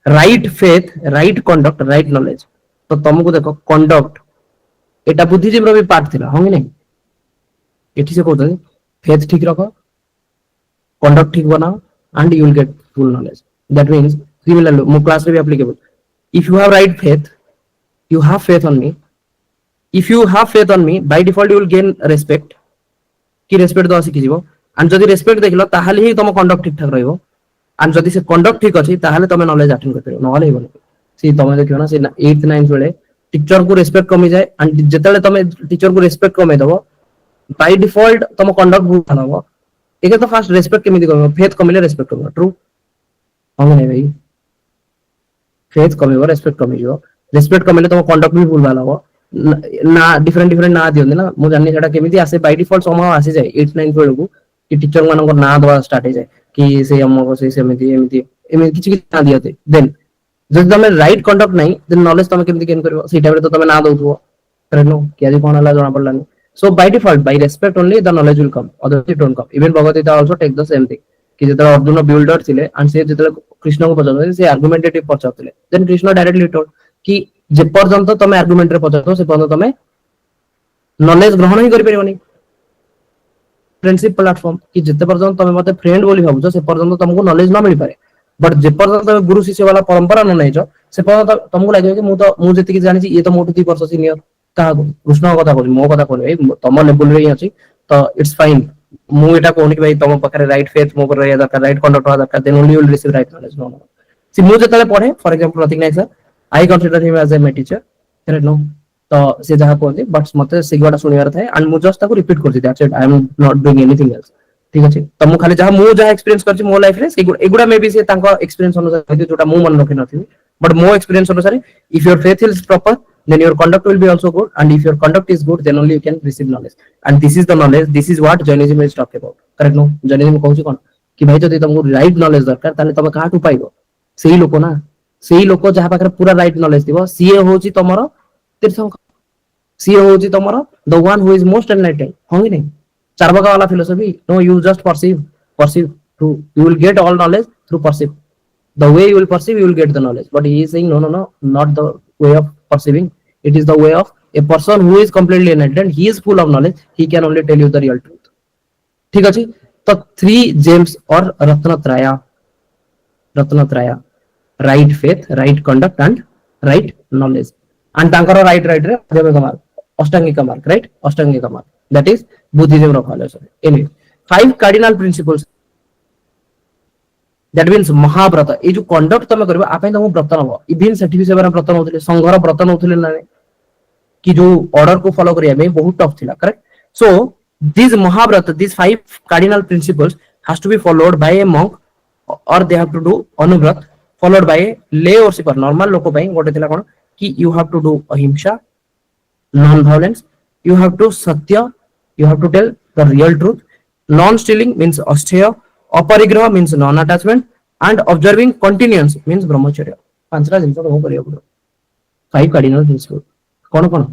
right faith right conduct right knowledge ତ ତମକୁ ଦେଖ କଣ୍ଡକ୍ଟ এটা বুদ্ধিজীবীর ବି পার্ট ଥିଲା ହଁ କି ନାଇଁ ଏଠି ସେ କହୁଛନ୍ତି ଫେଥ୍ ଠିକ ରଖ conduct ठीक बनाओ and you will get full knowledge that means similarly mo class re applicable if you have right faith you have faith on me if you have faith on me by default you will gain respect ki respect do sikhi jibo and jodi respect देखलो ताहाले ही तम conduct ठीक ठाक रहइबो and जदि से conduct ठीक अछि ताहाले तमे knowledge attain करते नहले हेबो से तमे देखियो ना से 8th 9th बेले टीचर को रेस्पेक्ट कमी जाए and जेतले तमे टीचर को रेस्पेक्ट कमे दबो by default तम conduct भूल हनबो एके तो फास्ट रेस्पेक्ट केमिति करबो फेथ कमिले रेस्पेक्ट करबो ट्रू हम नै भाई फेथ कमिबो रेस्पेक्ट कमिबो रेस्पेक्ट कमिले तम कंडक्ट भी भूल भालबो ना डिफरेंट ना दियंदे ना मु जाननी सेटा केमिति आसे बाय डिफॉल्ट समहाउ आसी जाय 8 9 बेलकू कि टीचर मानक ना दवा स्टार्ट हो जाय कि से हमको से सेमिति एमिति किछि ना दियते देन जब तमे राइट कंडक्ट नै देन नॉलेज तमे केमिति गेन करबो से टाइम रे तो तमे ना दउथबो करनो कि आज कोन हला जणा पडलानी so by default by respect only the knowledge will come otherwise it don't come even Bhagavad Gita also take the same thing कि जेतले अर्जुन बिल्डर थिले and से जेतले कृष्ण को पचारले से आर्गुमेंटेटिव पचारले then कृष्ण डायरेक्टली टोल्ड कि जे पर्यंत तमे आर्गुमेंट रे पचारतो से पर्यंत तमे नॉलेज ग्रहण ही करि परिबोनी फ्रेंडशिप प्लेटफॉर्म कि जेते पर्यंत तमे मते फ्रेंड बोली भाबुछो से पर्यंत तुमको नॉलेज ना मिल पारे बट जे पर्यंत तमे गुरु शिष्य वाला परंपरा न नैजो से पर्यंत तुमको लागे कि मु जेति कि जानि छी ये तो मोटू 2 वर्ष सीनियर का कृष्ण कथा कहली मो कथा कहली भाई तम लेवल रे ही अछि तो इट्स फाइन मु एटा कहनी कि भाई तम पाखरे राइट फेथ मो पर रहया दरकार राइट कंडक्ट रहया दरकार then only you will receive right knowledge नो सी मु जेतले पढे for example nothing like sir I consider him as a my teacher correct नो तो से जहा कहते बट मते सिगवाटा सुनिवार थाए एंड मु जस्ट ताको रिपीट करछि that's it I am not doing anything else ठीक अछि त मु खाली जहा मु जहा एक्सपीरियंस करछि मो लाइफ रे एगुडा मे बी से तांको एक्सपीरियंस अनुसार जोटा मु मन रखि नथिबी बट मो एक्सपीरियंस अनुसार if your faith is proper then your conduct will be also good and if your conduct is good then only you can receive knowledge and this is the knowledge this is what Jainism is talking about correct no Jainism कहउछि कोन कि भाई जदि तुमको right knowledge दरकार ताले तमे काटू पाइबो सेही लोक ना सेही लोक जहा पाखरे पूरा राइट नॉलेज दिबो सीए होछि तमरो तीर्थंकर सीए होछि तमरो the one who is most enlightened होंगी नहीं चारवाका वाला फिलोसफी नो you just perceive through you will get all knowledge through perceive the way you will perceive you will get the knowledge but he is saying no not the way of perceiving it is the way of a person who is completely enlightened he is full of knowledge he can only tell you the real truth ठीक अछि तो 3 gems और रत्नत्रय right faith right conduct and right knowledge and तांकर right रे देवे कमाल अष्टांगिक मार्क राइट अष्टांगिक मार्क दैट इज बुद्धिज्म रो philosophy any 5 cardinal principles that means महाव्रत ए जो कंडक्ट तमे करबा आपे तम व्रत नबो इवन सर्टिफिकेट से व्रत नउथिले संघर व्रत नउथिले ना कि जो ऑर्डर को फॉलो करिया में बहुत टफ थिला करेक्ट सो दिस महाव्रत this 5 cardinal principles has to be followed by a monk और दे हैव टू डू अनुव्रत फॉलोड बाय ए ले और सिपर नॉर्मल लोक पई गोटे थिला कोन कि you have to do ahimsa non violence you have to सत्य you have to tell the real truth non stealing means अस्तेय अपरिग्रह means non attachment and observing continence means ब्रह्मचर्य पांचटा जिंस को करियो पड़ो 5 कार्डिनल प्रिंसिपल कोन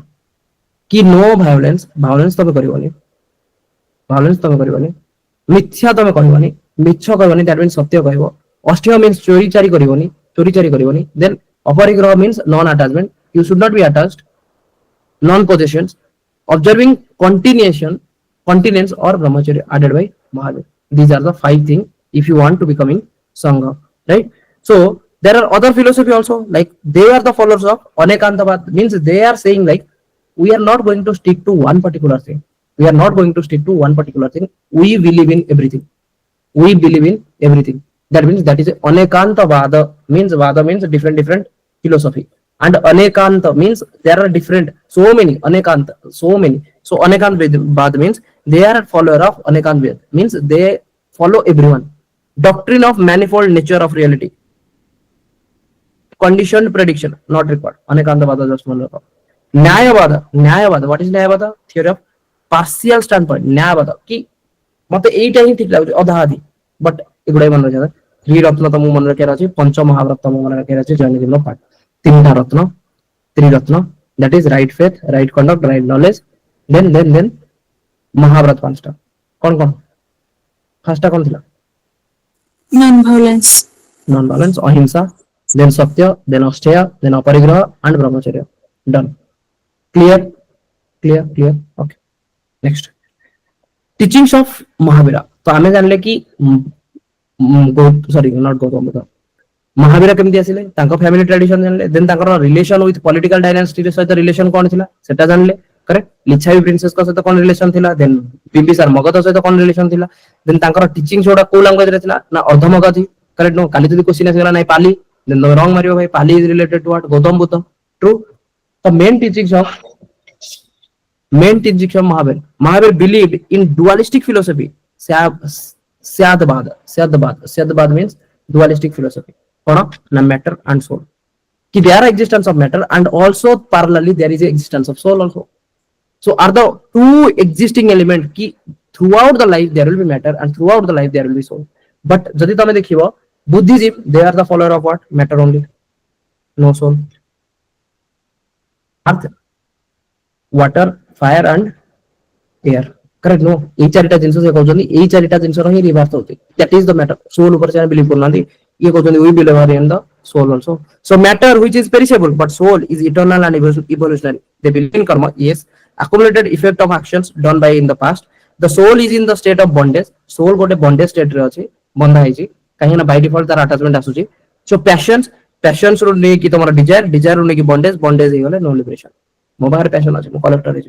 कि नो वायलेंस तमे करबोनी मिथ्या तमे कहबोनी मिछ कहबोनी दैट मींस सत्य कहबो अस्तेय मींस चोरी चारी करबोनी देन अपरिग्रह means non attachment you should not be attached non possessions observing continence or brahmacharya added by Mahavrat. These are the 5 things if you want to becoming sangha, right? So there are other philosophy also, like they are the followers of anekantavad, means they are saying like we are not going to stick to one particular thing. We believe in everything. That means that is anekantavada, means vada means different philosophy, and anekanta means there are different so many so anekantavad means they are follower of anekantavad, means they follow everyone. Doctrine of manifold nature of reality, conditioned prediction not required, anekantavada just one. न्यायवाद what is न्यायवाद? Theory of partial standpoint. न्यायवाद कि मते एटा ही ठीक लागु अधा आधी but एगुडा मन रखा त्रिरत्न तम मन रखा अछि पंच महाव्रत तम मन रखा अछि जैनिज्म पार्ट त्रिरत्न that is right faith right conduct right knowledge then महाव्रत पांचटा कौन कौन फास्टा कौन थिला non violence non violence ahimsa then सत्य देन अष्टेय देन अपरिग्रह एंड ब्रह्मचर्य done clear clear clear okay next teachings of Mahavira तो आमे जानले कि सॉरी नॉट गौतम बुद्ध महावीर केमती आसिले तांको फैमिली ट्रेडिशन जानले देन तांकर रिलेशन विथ पॉलिटिकल डायनासिटी सहित रिलेशन कोन थिला सेटा जानले करेक्ट लिच्छावी प्रिंसेस को सहित कोन रिलेशन थिला देन बिंबिसार मगध सहित कोन रिलेशन थिला देन तांकर टीचिंग जोडा को लैंग्वेज रे थिला ना अर्धमगधी करेक्ट नो काली जदी क्वेश्चन आसिला नै पाली देन रॉन्ग मारियो भाई Pali is related to what Gautam Buddha true the main teachings of Mahavir. Mahavir believed in dualistic philosophy. Syadbad means dualistic philosophy. Na matter and soul. Ki there are existence of matter and also parallelly there is a existence of soul also. So are the two existing element ki throughout the life there will be matter and throughout the life there will be soul. But jodi tame dekhibo Buddhism they are the follower of what? Matter only. No soul. Earth, water, fire and air. Correct no ei charita jinso se कहउछनी ei charita jinso ro hi reverse होती that is the matter soul ऊपर से believe करनांती ये कहउछनी we believe in the soul also. So matter which is perishable but soul is eternal and evolutionary. They believe in karma, yes, accumulated effect of actions done by in the past. The soul is in the state of bondage. Soul गोटे bondage state रे अछि बंधा हिची काहे ना by default तार attachment आसुची. So passions रो नै कि तमरा desire रो नै कि bondage हे गले no liberation. मो बाहर पैशन अछि मो कलेक्टर हे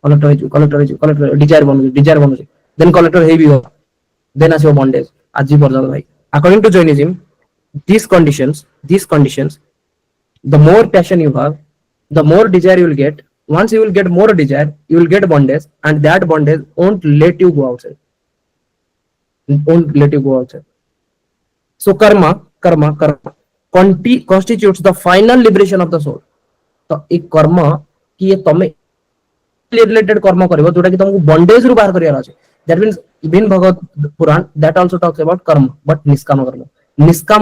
कलेक्टर डिजायर बनୁଛି देन कलेक्टर हे भी हो देन आसी बॉन्डेज आज पर्यंत भाई according to Jainism these conditions the more passion you have the more desire you will get. Once you will get more desire you will get bondage and that bondage won't let you go outside. So karma constitutes the final liberation of the soul. तो एक कर्म कि ये तमे related कर्म करिवो जोटा कि तुमको बॉन्डेज रु बाहर करियार अछि. That means even Bhagavat Purana that also talks about karma but nishkam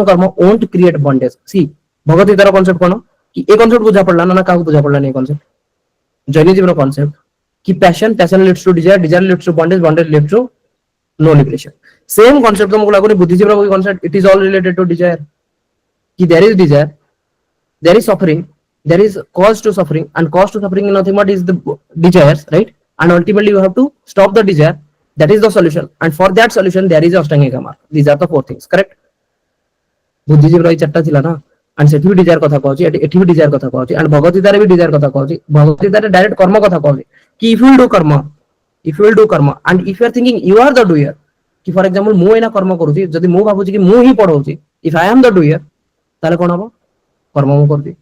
karma won't create bondage. See Bhagavat Gita रो कांसेप्ट कोन कि ए कांसेप्ट बुझा पड़ला ना काहू बुझा पड़ला नै कांसेप्ट जैनिज्म रो कांसेप्ट कि passion leads to desire leads to bondage leads to no liberation. Same concept तुमको लागो बुद्धिज्म रो concept it is all related to desire कि there is desire there is suffering there is cause to suffering and cause to suffering is nothing but is the desires, right? And ultimately you have to stop the desire. That is the solution and for that solution there is Ashtanga mark. These are the four things, correct? Buddhism ro chatta thila na and sethi bi desire katha कहउची एठी भी desire कथा कहउची and Bhagavad Gita रे भी desire कथा कहउची. भगवत गीता रे direct कर्म कथा कहउची कि if you will do karma and if you are thinking you are the doer कि for example मु एना कर्म करूची जदी मु भाबुची कि मु ही पढौची if I am the doer ताले कोन हबो कर्म मु करदी.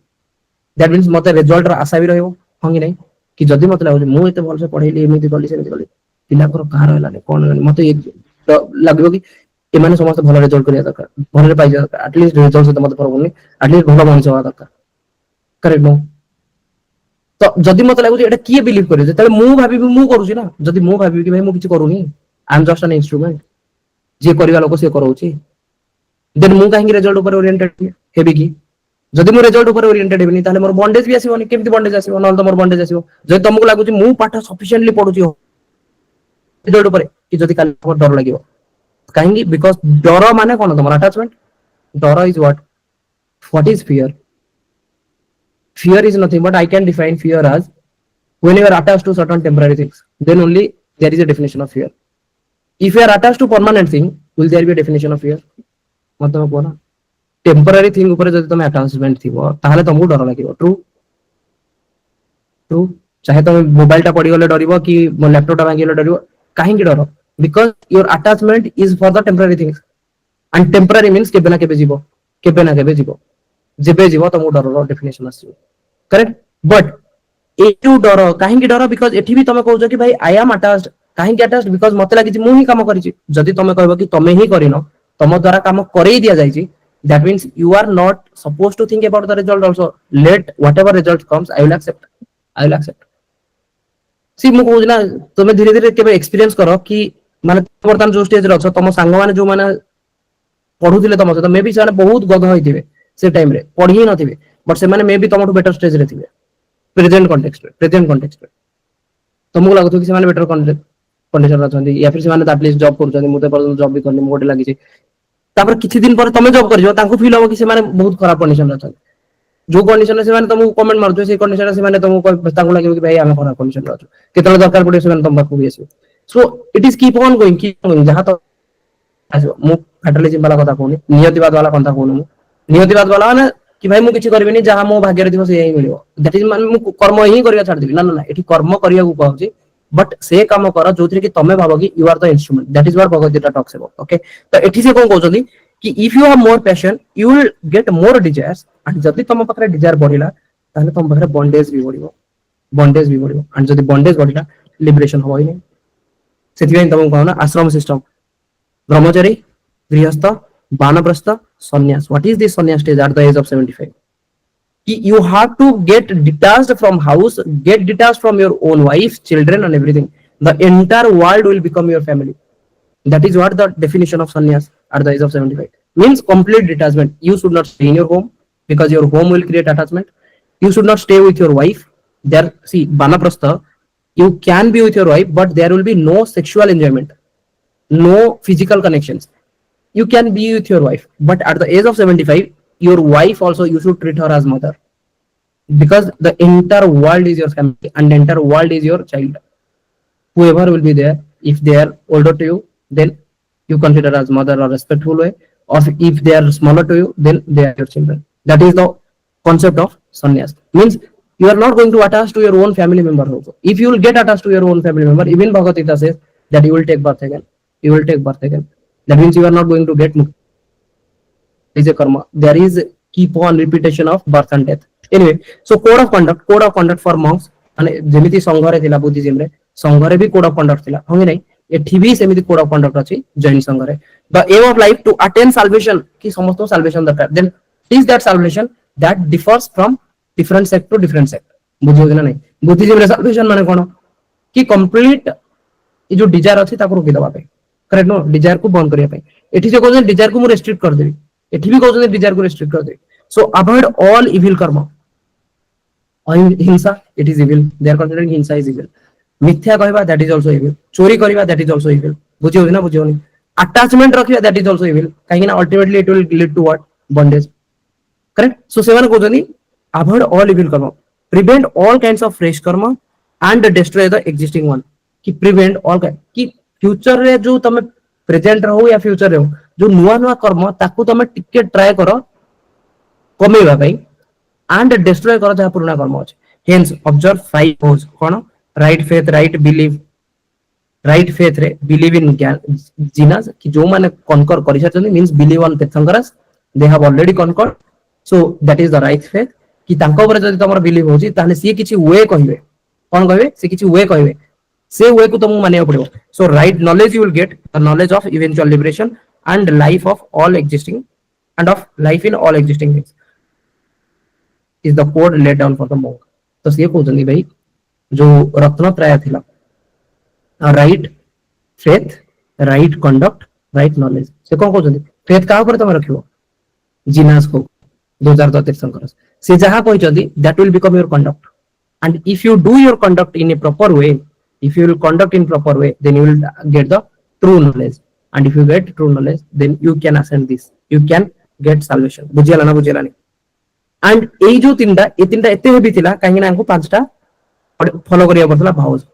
दैट मींस मते रिजल्ट रा आशा भी रहइबो हंगी नै कि जदी मते लागो मु एते भल से पढैली एमिति कली सेमिति कली पिला कर कार हलाने कोन मते लागबो कि ए माने समस्त भल रिजल्ट करिया दरकार भल रे पाइ जा दरकार एटलीस्ट रिजल्ट से मते फरक पड़नी एटलीस्ट भल मनिस होवा दरकार. करेक्ट नो तो जदी मते लागो एटा की बिलीव करे तले मु भाबी मु करूची ना जदी मु भाबी कि भाई मु किछ करूनी I am just an instrument जे करिवा लोक से करौची देन मु काहे रिजल्ट ऊपर ओरिएंटेड हेबी की जदि मो रिजल्ट ऊपर ओरिएंटेड हेबनी ताले मोर बॉन्डेज भी आसीबोनी केमति बॉन्डेज आसीबो नल तो मोर बॉन्डेज आसीबो जदि तुमको लागुची मु पाठ सफिशिएंटली पढुची हो रिजल्ट ऊपर कि जदि काल डर लागिवो काहेकि बिकॉज़ डर माने कोन तमर अटैचमेंट. डर is what is fear is nothing but I can define fear as when you are attached to certain temporary things then only there is a definition of fear. If you are attached to permanent thing will there be a definition of fear? मतलब कोना temporary thing ऊपर जदि तुम attachment थिबो ताहले तुमको डर लागिवो. True चाहे तुम मोबाइल टा पड़ी गले डरिवो कि लैपटॉप टा भांगी गले डरिवो काहे की डर because your attachment is for the temporary things and temporary means केबे ना केबे जीवो जेबे जीवो तुमको डर रो डेफिनेशन आसी. करेक्ट बट एटू डर काहे की डर बिकॉज़ एठी भी तुम कहउछ कि भाई आई एम अटैच्ड काहे की अटैच्ड बिकॉज़ मते लागि मु ही काम करिछि. जदि तुम कहबो कि तुम ही करिनो तुम द्वारा काम करई दिया जाइछि that means you are not supposed to think about the result also. Let whatever result comes I will accept. See मु कहू ना तुम धीरे धीरे केबे एक्सपीरियंस करो कि माने वर्तमान जो स्टेज रे अछ तुम संग माने जो माने पढुथिले तुम से मे बी से बहुत गध होइथिबे से टाइम रे पढी ही नथिबे बट से माने मे बी तुमटू बेटर स्टेज रे थिबे प्रेजेंट कॉन्टेक्स्ट रे तुमको लागथो कि से माने बेटर कंडीशन अछंती या फिर से एटलीस्ट जॉब करछंती मुते पर जॉब भी करनी मोटे लागि छै तापर किछि दिन पर तमे जॉब करजो तांको फील हो कि से माने बहुत खराब कंडीशन अछंती जो कंडीशन से माने तुमको कमेंट मारथो से कंडीशन से माने तुमको तांको लागि कि भाई आमे खराब कंडीशन अछु केतला दरकार पड़े से माने तुम Baku Yesso so it is keep on going जहां तो मु फैटलिज्म वाला कथा कहूनी नियतिवाद वाला कथा कहूनी नियतिवाद वाला माने कि भाई मु किछि करबिनी जहां मो भाग्य रे दिवो से ही मिलियो दैट इज माने मु कर्म ही करिया छाड़ देबी ना ना एठी कर्म करिया को कहउची बट से काम कर जोथि कि तमे भाबो कि you are the instrument that is what Bhagavad Gita talks about okay तो एठी से कोन कहउछथि कि if you have more passion you will get more desires and जति तम पाखरे डिजायर बढ़िला ताले तम पाखरे बॉन्डेज भी बढ़िबो एंड जति बॉन्डेज बढ़िला लिबरेशन होई नै सेति भाई तम कहना आश्रम system Brahmachari grihastha vanaprastha sannyas what is this sannyas stage at the age of 75 you have to get detached from house, get detached from your own wife, children and everything. The entire world will become your family. That is what the definition of sannyas at the age of 75 means. Complete detachment. You should not stay in your home because your home will create attachment. You should not stay with your wife. There, see, vanaprastha, you can be with your wife, but there will be no sexual enjoyment, no physical connections. You can be with your wife, but at the age of 75, your wife also you should treat her as mother because the entire world is your family and the entire world is your child. Whoever will be there, if they are older to you, then you consider as mother or respectful way, or if they are smaller to you, then they are your children. That is the concept of sannyas. Means you are not going to attach to your own family member also. If you will get attached to your own family member, even Bhagavad Gita says that you will take birth again. You will take birth again. That means you are not going to get mukti. Is a karma. There is keep on repetition of birth and death. Anyway, so code of conduct for monks and जेमिति संघरे थिला Buddhism रे संघरे भी code of conduct थिला होंगे नहीं एठी भी सेमिति code of conduct अछि Jain संघरे. The aim of life to attain salvation कि समस्त salvation दरकार. Then is that salvation that differs from different sect to different sect. बुझियो ना नहीं बुद्धिज्म रे salvation माने कोन कि complete ये जो desire अछि ताको रोकि दबा पे करेक्ट नो desire को बंद करिया पे एठी से कोन desire को मु restrict कर देबी एठी भी कहउछन डिजायर को रिस्ट्रिक्ट कर दे. So avoid all evil karma. Himsa it is evil. They are considering himsa is evil. मिथ्या कहबा दैट इज आल्सो इविल. चोरी करबा दैट इज आल्सो इविल. बुझियो ना बुझियो नि अटैचमेंट रखिबा दैट इज आल्सो इविल. काहे ना ultimately it will lead to what bondage. Correct. So सेवन कहउछन avoid all evil karma, prevent all kinds of fresh karma and destroy the existing one. कि प्रिवेंट ऑल कि फ्यूचर रे जो तमे प्रेजेंट रहो या फ्यूचर रे हो जो नुआ नुआ कर्म ताकू तमे टिके ट्राई करो कमेबा पई एंड डिस्ट्रॉय करो जहा पुराना कर्म अछि. हेंस ऑब्जर्व 5 vows कोन right faith right believe. Right faith रे बिलीव इन जीनास कि जो माने कॉन्कर करि छथि means believe on tirthankaras they have already conquered. So that is the right faith कि तांको ऊपर जदि तमर बिलीव होछि ताने सी किछि वे कहिबे. कोन कहिबे सी किछि वे कहिबे से वे को तुमको मानिया पड़िबो. So right knowledge you will get the knowledge of eventual liberation and life of all existing and of life in all existing things is the code laid down for the monk. तो ये कहउछन भाई जो रत्नत्रय थिला right faith right conduct right knowledge से कोन कहउछन faith का ऊपर तुम रखिबो जिनास को 2010 तीर्थंकर से जहां कहउछन that will become your conduct and if you do your conduct in a proper way, if you will conduct in proper way, then you will get the true knowledge. And if you get true knowledge, then you can ascend this. You can get salvation. बुझियाला ना बुझियाला नहीं. And ए जो तीनटा एते heavy थिला काहे ना हमको पांचटा follow करिया पड़तला भाउज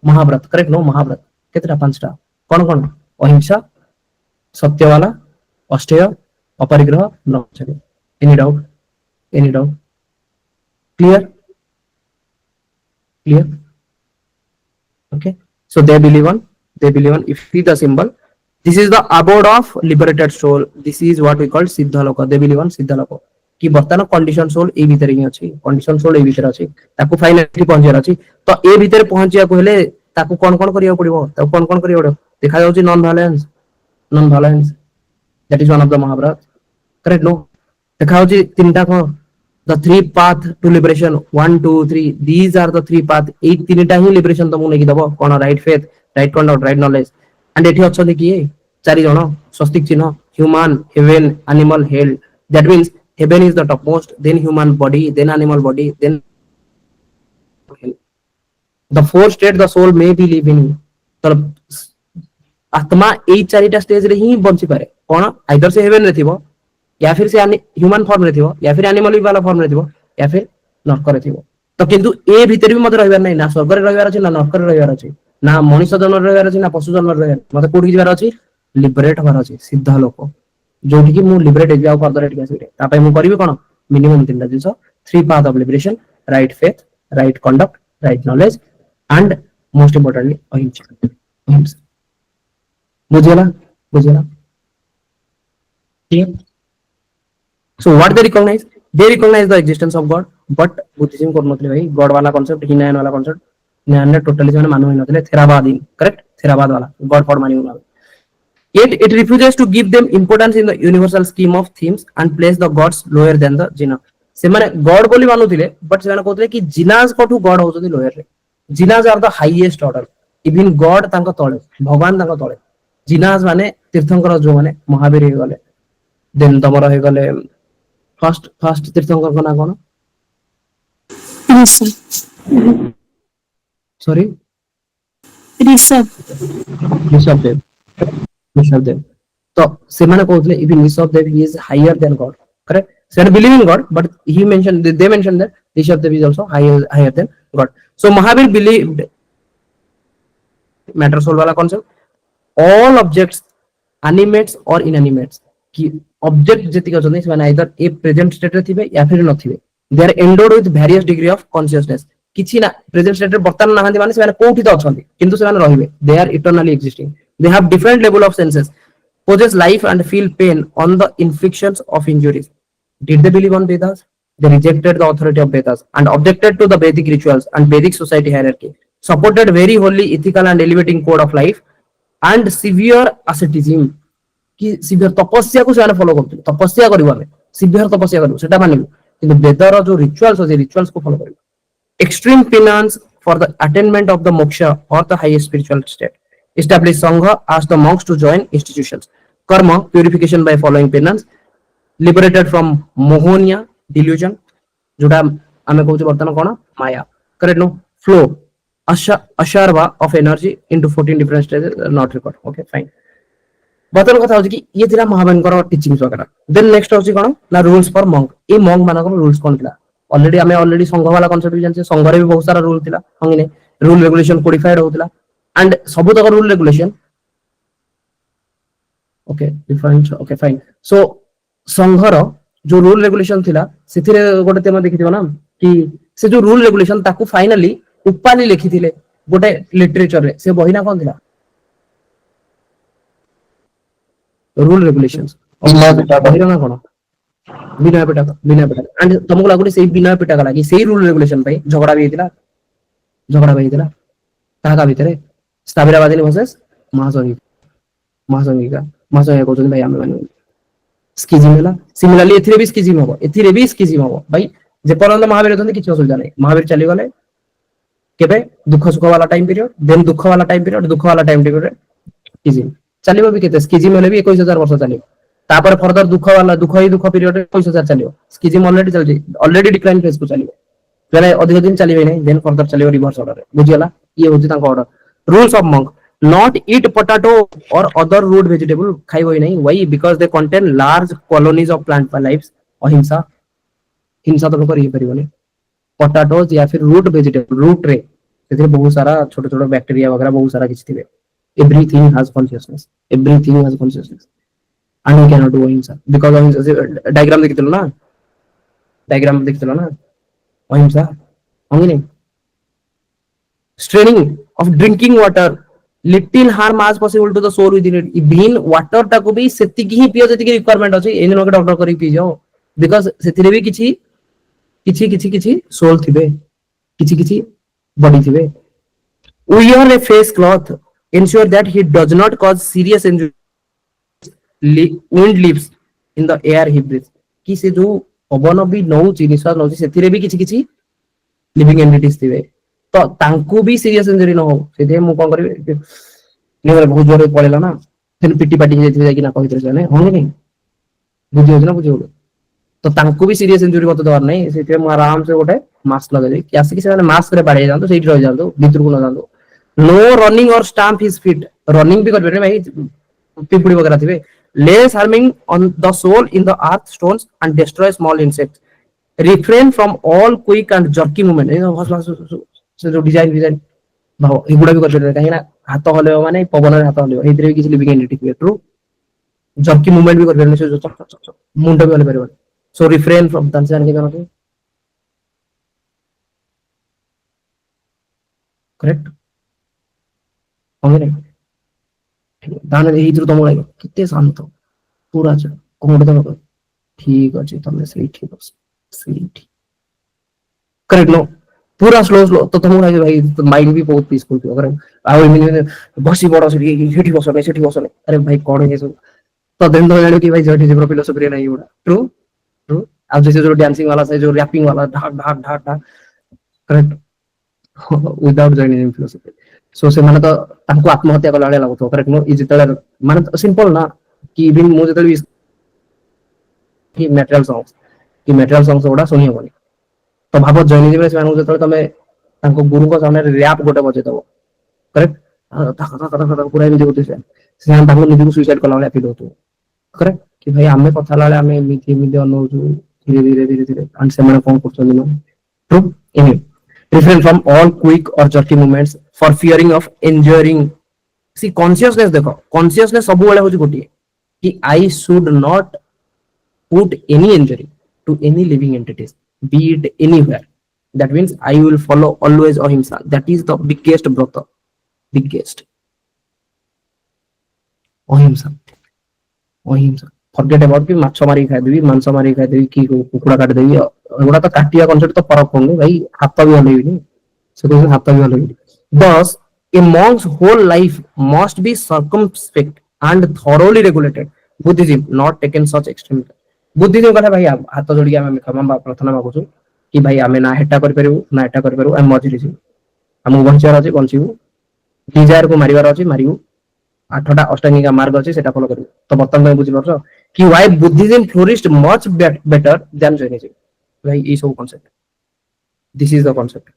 महाव्रत. करेक्ट नो महाव्रत केतरा पांचटा कोन कोन अहिंसा सत्यवाला अष्टेय अपरिग्रह ब्रह्मचर्य. Any doubt clear okay. So they believe on if see the symbol, this is the abode of liberated soul. This is what we call siddha loka. They believe on siddha loka कि बर्तमान condition soul a भीतर ही अछि. Condition soul a भीतर अछि ताको finally पहुंचेर अछि. तो ए भीतर पहुंचिया को हेले ताको कोन करिया पड़िबो ताको कोन करिया पड़िबो देखा जाउछि non violence that is one of the महाव्रत. करेक्ट नो देखा जाउछि तीनटा को the three path to liberation 1 2 3 these are the three path. ए तीनटा ही लिबरेशन तुमको नेकी दबो कोन right faith right conduct right knowledge. And एठी अछन कि चारि जण स्वस्तिक चिन्ह human heaven animal hell. That means heaven is the topmost, then human body, then animal body, then hell. The four state the soul may be living तो आत्मा एई चारिटा stage रे ही बंची पारे कोन आइदर से हेवन रे थिबो या फिर से ह्यूमन फॉर्म रे थिबो या फिर एनिमल वाला फॉर्म रे थिबो या फिर नरक रे थिबो तो किंतु ए भीतर भी मते रहबार नै ना स्वर्ग रे रहबार अछि ना नरक रे रहबार अछि ना मनुष्य जन्म रे रहबार अछि ना पशु जन्म रे रहबार मते कोठी जिबार अछि लिबरेट होबार अछि सिद्ध लोक जोठी कि मु लिबरेट हे जाउ फर्दर एट आसी ता पय मु करबी कोन मिनिमम तीनटा जिंस three path of liberation right faith right conduct right knowledge and most importantly ahimsa बुझियला बुझियला ठीक so what they recognize the existence of god but buddhism को मतलब भाई गॉड वाला कांसेप्ट हिनायन वाला कांसेप्ट हिनायन ने टोटली जो मानो ही नथले थेरावादी करेक्ट थेरावाद वाला गॉड फॉर मानियो ना yet it refuses to give them importance in the universal scheme of themes and place the gods lower than the jina से माने गॉड बोली मानुथिले बट से माने कहथले कि जिनास कोठू गॉड होचोदी लोयर रे Jinas are the highest order even God तांको तळे भगवान तांको तळे जिनास माने तीर्थंकर जो माने महावीर हे गले देन तमरा हे गले फर्स्ट तीर्थंकर को ना कोन ऋषभ सॉरी ऋषभ ऋषभ देव ऋषभ देव तो से माने कहथले even Rishabh Dev he is higher than God correct so they believe in god but he mentioned they mentioned that Rishabh Dev is also higher than god so Mahavir believed matter soul wala concept all objects animates or inanimates कि object जति का चलते हैं either ए present state रे थिबे या फिर नथिबे they are endowed with various degree of consciousness किछि ना प्रेजेंट स्टेट रे बर्तन नाहंती माने से कोठी तो अछंती किंतु से रहिबे they are eternally existing they have different level of senses possess life and feel pain on the inflictions of injuries. Did they believe on Vedas? They rejected the authority of Vedas and objected to the Vedic rituals and Vedic society hierarchy, supported very wholly ethical and elevating code of life and severe asceticism. कि severe तपस्या को से follow करथि तपस्या करिवो हमें severe तपस्या करिवो सेटा मानिबो किंतु वेदर जो रिचुअल्स अछि रिचुअल्स को फॉलो करिवो extreme penance for the attainment of the moksha और the highest spiritual state establish sangha ask the monks to join institutions karma purification by following penance liberated from mohonia delusion जोटा आमे कहउछ वर्तमान कोन माया correct no flow asharva of energy into 14 different stages not record okay fine बतन कथा होची कि ये थिला महावंकर टीचिंग्स वगैरह देन नेक्स्ट होची कोन ना rules for monk A monk मानकर रूल्स कोन थिला ऑलरेडी संघ वाला कांसेप्ट भी जानछे संघ रे भी बहुत सारा रूल थिला हंगिने रूल रेगुलेशन कोडिफाइड होतला and सब तक rule regulation okay different okay fine so संघर जो रूल रेगुलेशन थिला सेथिरे गोटे तेमा देखिथिबो ना कि से जो रूल रेगुलेशन ताकू फाइनली उपाली लिखिथिले गोटे लिटरेचर रे से बहिना कोन थिला रूल रेगुलेशंस बहिना ना कोन बिना पिटा एंड तुमको लागुनी सेही बिना पिटा गला कि सेही रूल रेगुलेशन पे झगड़ा भी हेतिला ताका भितरे स्थाविरावादी वर्सेस महासंघिका कहउछन भाई आमे माने स्किजिम होला सिमिलरली एथिरे भी स्किजिम हो भाई जे परंत महावीर होतन किछ असुविधा नै महावीर चली गले केबे दुख सुख वाला टाइम पीरियड देन दुख वाला टाइम पीरियड रे स्किजिम चलिबो भी केते स्किजिम होले भी 21000 वर्ष चलिबो तापर फर्दर दुख पीरियड रे 21000 चलिबो स्किजिम ऑलरेडी डिक्लाइन फेज को चलिबो पहले अधिक दिन चलिबे नै देन फर्दर चलिबो रिवर्स ऑर्डर रे बुझियला ये होची तांको order rules of monk not eat potato or other root vegetable खाइबो ही नहीं why because they contain large colonies of plant lives ahimsa हिंसा तो करि परिबोनी पोटैटोज या फिर रूट वेजिटेबल रूट रे सेते बहुत सारा छोटे छोटे बैक्टीरिया वगैरह बहुत सारा किछ थिबे everything has consciousness and we cannot do ahimsa because ahimsa diagram देखितलो ना ahimsa होंगी नहीं straining of drinking water little harm as possible to the soul within it even water ta को भी सेति की ही पियो जति की रिक्वायरमेंट अछि एन लोग डॉक्टर करी पी जाओ बिकॉज़ सेति भी किछि सोल थिबे किछि body थिबे wear a face cloth ensure that he does not cause serious injury wind lives in the air he breathes कि से जो पवन भी नौ निश्वास नौ सेति भी किछि लिविंग एंटिटीज थिबे तो तांकू भी सीरियस इंजरी न हो सेते मु कोन करबे नेवर बहुत जोर पड़ेला ना फिर पिटी पाटी जेथि जाय कि ना कहितरे जाने होनी नहीं बुझियो तो तांकू भी सीरियस इंजरी मत दवार नहीं सेते मु आराम से गोटे मास्क लगा दे कि आसी कि से मास्क रे बाड़े जांतो सेठी रह जांतो भीतर को न जांतो नो रनिंग और स्टाम्प हिज फीट, रनिंग भी करबे भाई पिंपुड़ी वगैरह थिबे, less harming on the soul in the earth stones and destroy small insects, refrain from all quick and jerky movement, से जो डिजाइन भाव एगुडा भी करबे काहे ना हाथ हलेबो माने पवन रे हाथ हलेबो एइतरे किछि लिविंग एंटिटी थिबे, ट्रू जर्की मूवमेंट भी करबे से चक चक चक मुंड भी हले परबो, सो रिफ्रेन फ्रॉम तनसे के कनो करेक्ट होगे नहीं दाने एइतरो तुम लागो केते शांत पूरा च कोड दब ठीक अछि तमे सही ठीक बस सही ठीक करेक्ट नो पूरा स्लो स्लो तो तुम लगे भाई माइंड भी बहुत पीसफुल थी अगर आ बसी बड़ सेठी बस नहीं अरे भाई कौन है सब तो दिन तो जानो कि भाई जर्नी जीरो फिलोसफी नहीं होड़ा ट्रू ट्रू अब जैसे जो डांसिंग वाला से जो रैपिंग वाला ढाक ढाक ढाक ढाक correct without journey philosophy so से माने तो तांको आत्महत्या कला लागो तो करेक्ट नो इज तले माने सिंपल ना कि इवन मु जतले कि मेटेरियल सॉन्ग्स गुडा सुनी होनी तो भाव जर्निज्म रे सेमानू जतले तमे तांको गुरु को सामने रैप गोटे बजे दबो करेक्ट धक धक धक धक पूरा एमती होते से तांको निजु सुसाइड कला वाला फील होतो करेक्ट कि भाई आमे कथा लाले आमे एमती एमती अनौजु धीरे धीरे धीरे धीरे एंड से माने कोन करछन no true any different from all quick or jerky movements for fearing of injuring, see consciousness देखो consciousness सब वाले होची गोटी कि I should not put any injury to any living entities be it anywhere, that means I will follow always ahimsa, that is the biggest brata, biggest ahimsa ahimsa forget about कि माछ मारी खाइ देबी मांस मारी खाइ देबी कि कुकुड़ा काट देबी एगुडा तो काटिया कॉन्सेप्ट तो फरक पड़नी भाई हाथ भी हलेबी से कहते हाथ भी हलेबी thus a monk's whole life must be circumspect and thoroughly regulated, buddhism not taken such extreme, Buddhism कहले भाई हाथ जोड़ी आमे क्षमा प्रार्थना मागुछु कि भाई आमे ना हेटा कर परिबु ना हेटा कर परिबु हम मझिरि छी हम बंचार अछि बंचिबु डिजायर को मारिवार अछि मारिबु आठटा अष्टांगिका मार्ग अछि सेटा फॉलो करिबु तो बर्तमान में बुझि परछो कि why Buddhism flourished much better than Jainism, भाई ई सब concept this is the concept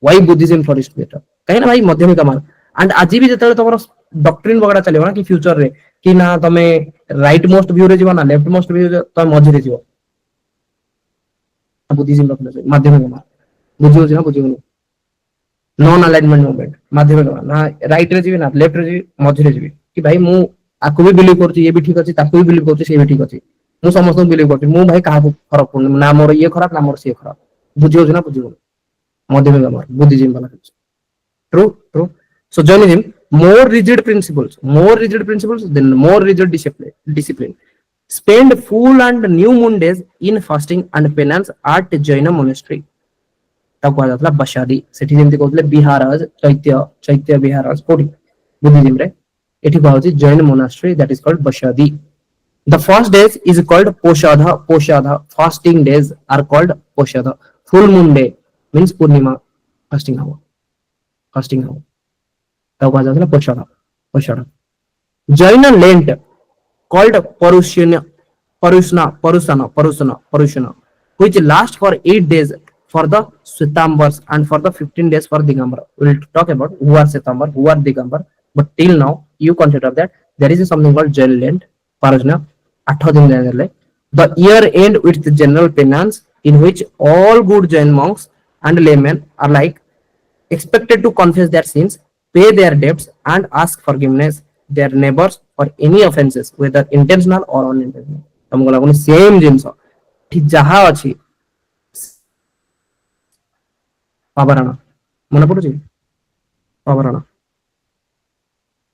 why Buddhism flourished better कहीं ना भाई मध्यमिका मार्ग एंड आज भी जतले तमरो डॉक्ट्रिन वगैरह चलेबो ना कि फ्यूचर रे कि ना तमे राइट मोस्ट व्यू रे जीवा ना लेफ्ट मोस्ट व्यू तो मझिरे जीवो बुद्धिज्म रखले माध्यमिका मार्ग बुझियो ना बुझियो नॉन अलाइनमेंट मूवमेंट माध्यमिक ना राइट रे जीवी ना लेफ्ट रे जीवी मझिरे जीवी कि भाई मु आकु भी बिलीव करछि ये भी ठीक अछि ताकु भी बिलीव करछि से भी ठीक अछि मु समस्त बिलीव करछि मु भाई काहा फरक पड़न ना मोर ये खराब ना मोर से खराब बुझियो ना बुझियो मध्यमिक मार्ग बुद्धिज्म वाला true true so Jainism more rigid principles then more rigid discipline spend full and new moon days in fasting and penance at Jaina monastery ताको कहा जातला बशादी सेठी जेमति कहतले बिहाराज चैत्य बिहाराज कोठी बुद्धिज्म रे एठी कहौ छी Jain monastery that is called basadi, the first days is called poshadha fasting days are called poshadha, full moon day means purnima fasting hour ताको कहा जातला poshadha Jaina Lent called Parushana which lasts for 8 days for the Swetambars and for the 15 days for Digambar. We will talk about who are Swetambar, who are Digambar, but till now you consider that there is something called Jain Lent, Parushana, 8 दिन जाने the year end with the general penance in which all good Jain monks and laymen are like expected to confess their sins, pay their debts and ask forgiveness their neighbors for any offenses whether intentional or unintentional. तुमको लागुनी same जिंस ठीक जहाँ अच्छी पावराणा मन पड़ुछि पावराणा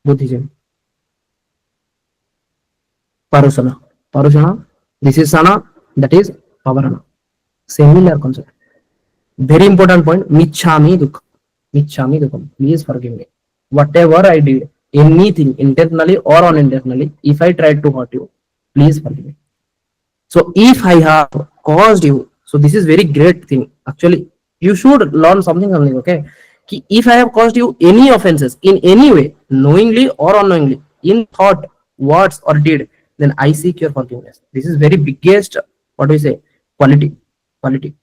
Buddhism parushana this is sana that is pavarana similar concept very important point Michammi Dukham please forgive me whatever I did anything intentionally or unintentionally if I tried to hurt you please forgive me, so if I have caused you, so this is very great thing actually you should learn something okay कि if I have caused you any offenses in any way knowingly or unknowingly in thought words or deed then I seek your forgiveness. This is very biggest what we say quality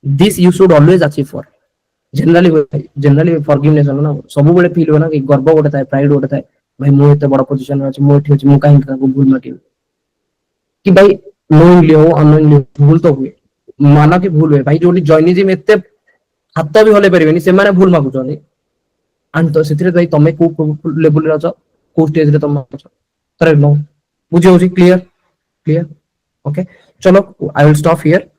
this you should always achieve for generally forgiveness ना सब बेले feel हो ना कि गर्व गोटे थाए pride गोटे थाए भाई मु एते बड़ पोजीशन रे अछि मु एठी अछि मु काहे काको भूल माटी कि भाई नोइंगली हो अननोइंगली भूल तो हुए माना कि भूल हुए भाई जोटी जॉइनिज्म एते हाथ भी हले परिबेनी से माने भूल मागुचनी आन तो सेथिरे भाई तमे को लेवल रे अछ को स्टेज रे तमे अछ करेक्ट नो बुझे होची क्लियर क्लियर ओके चलो आई विल स्टॉप हियर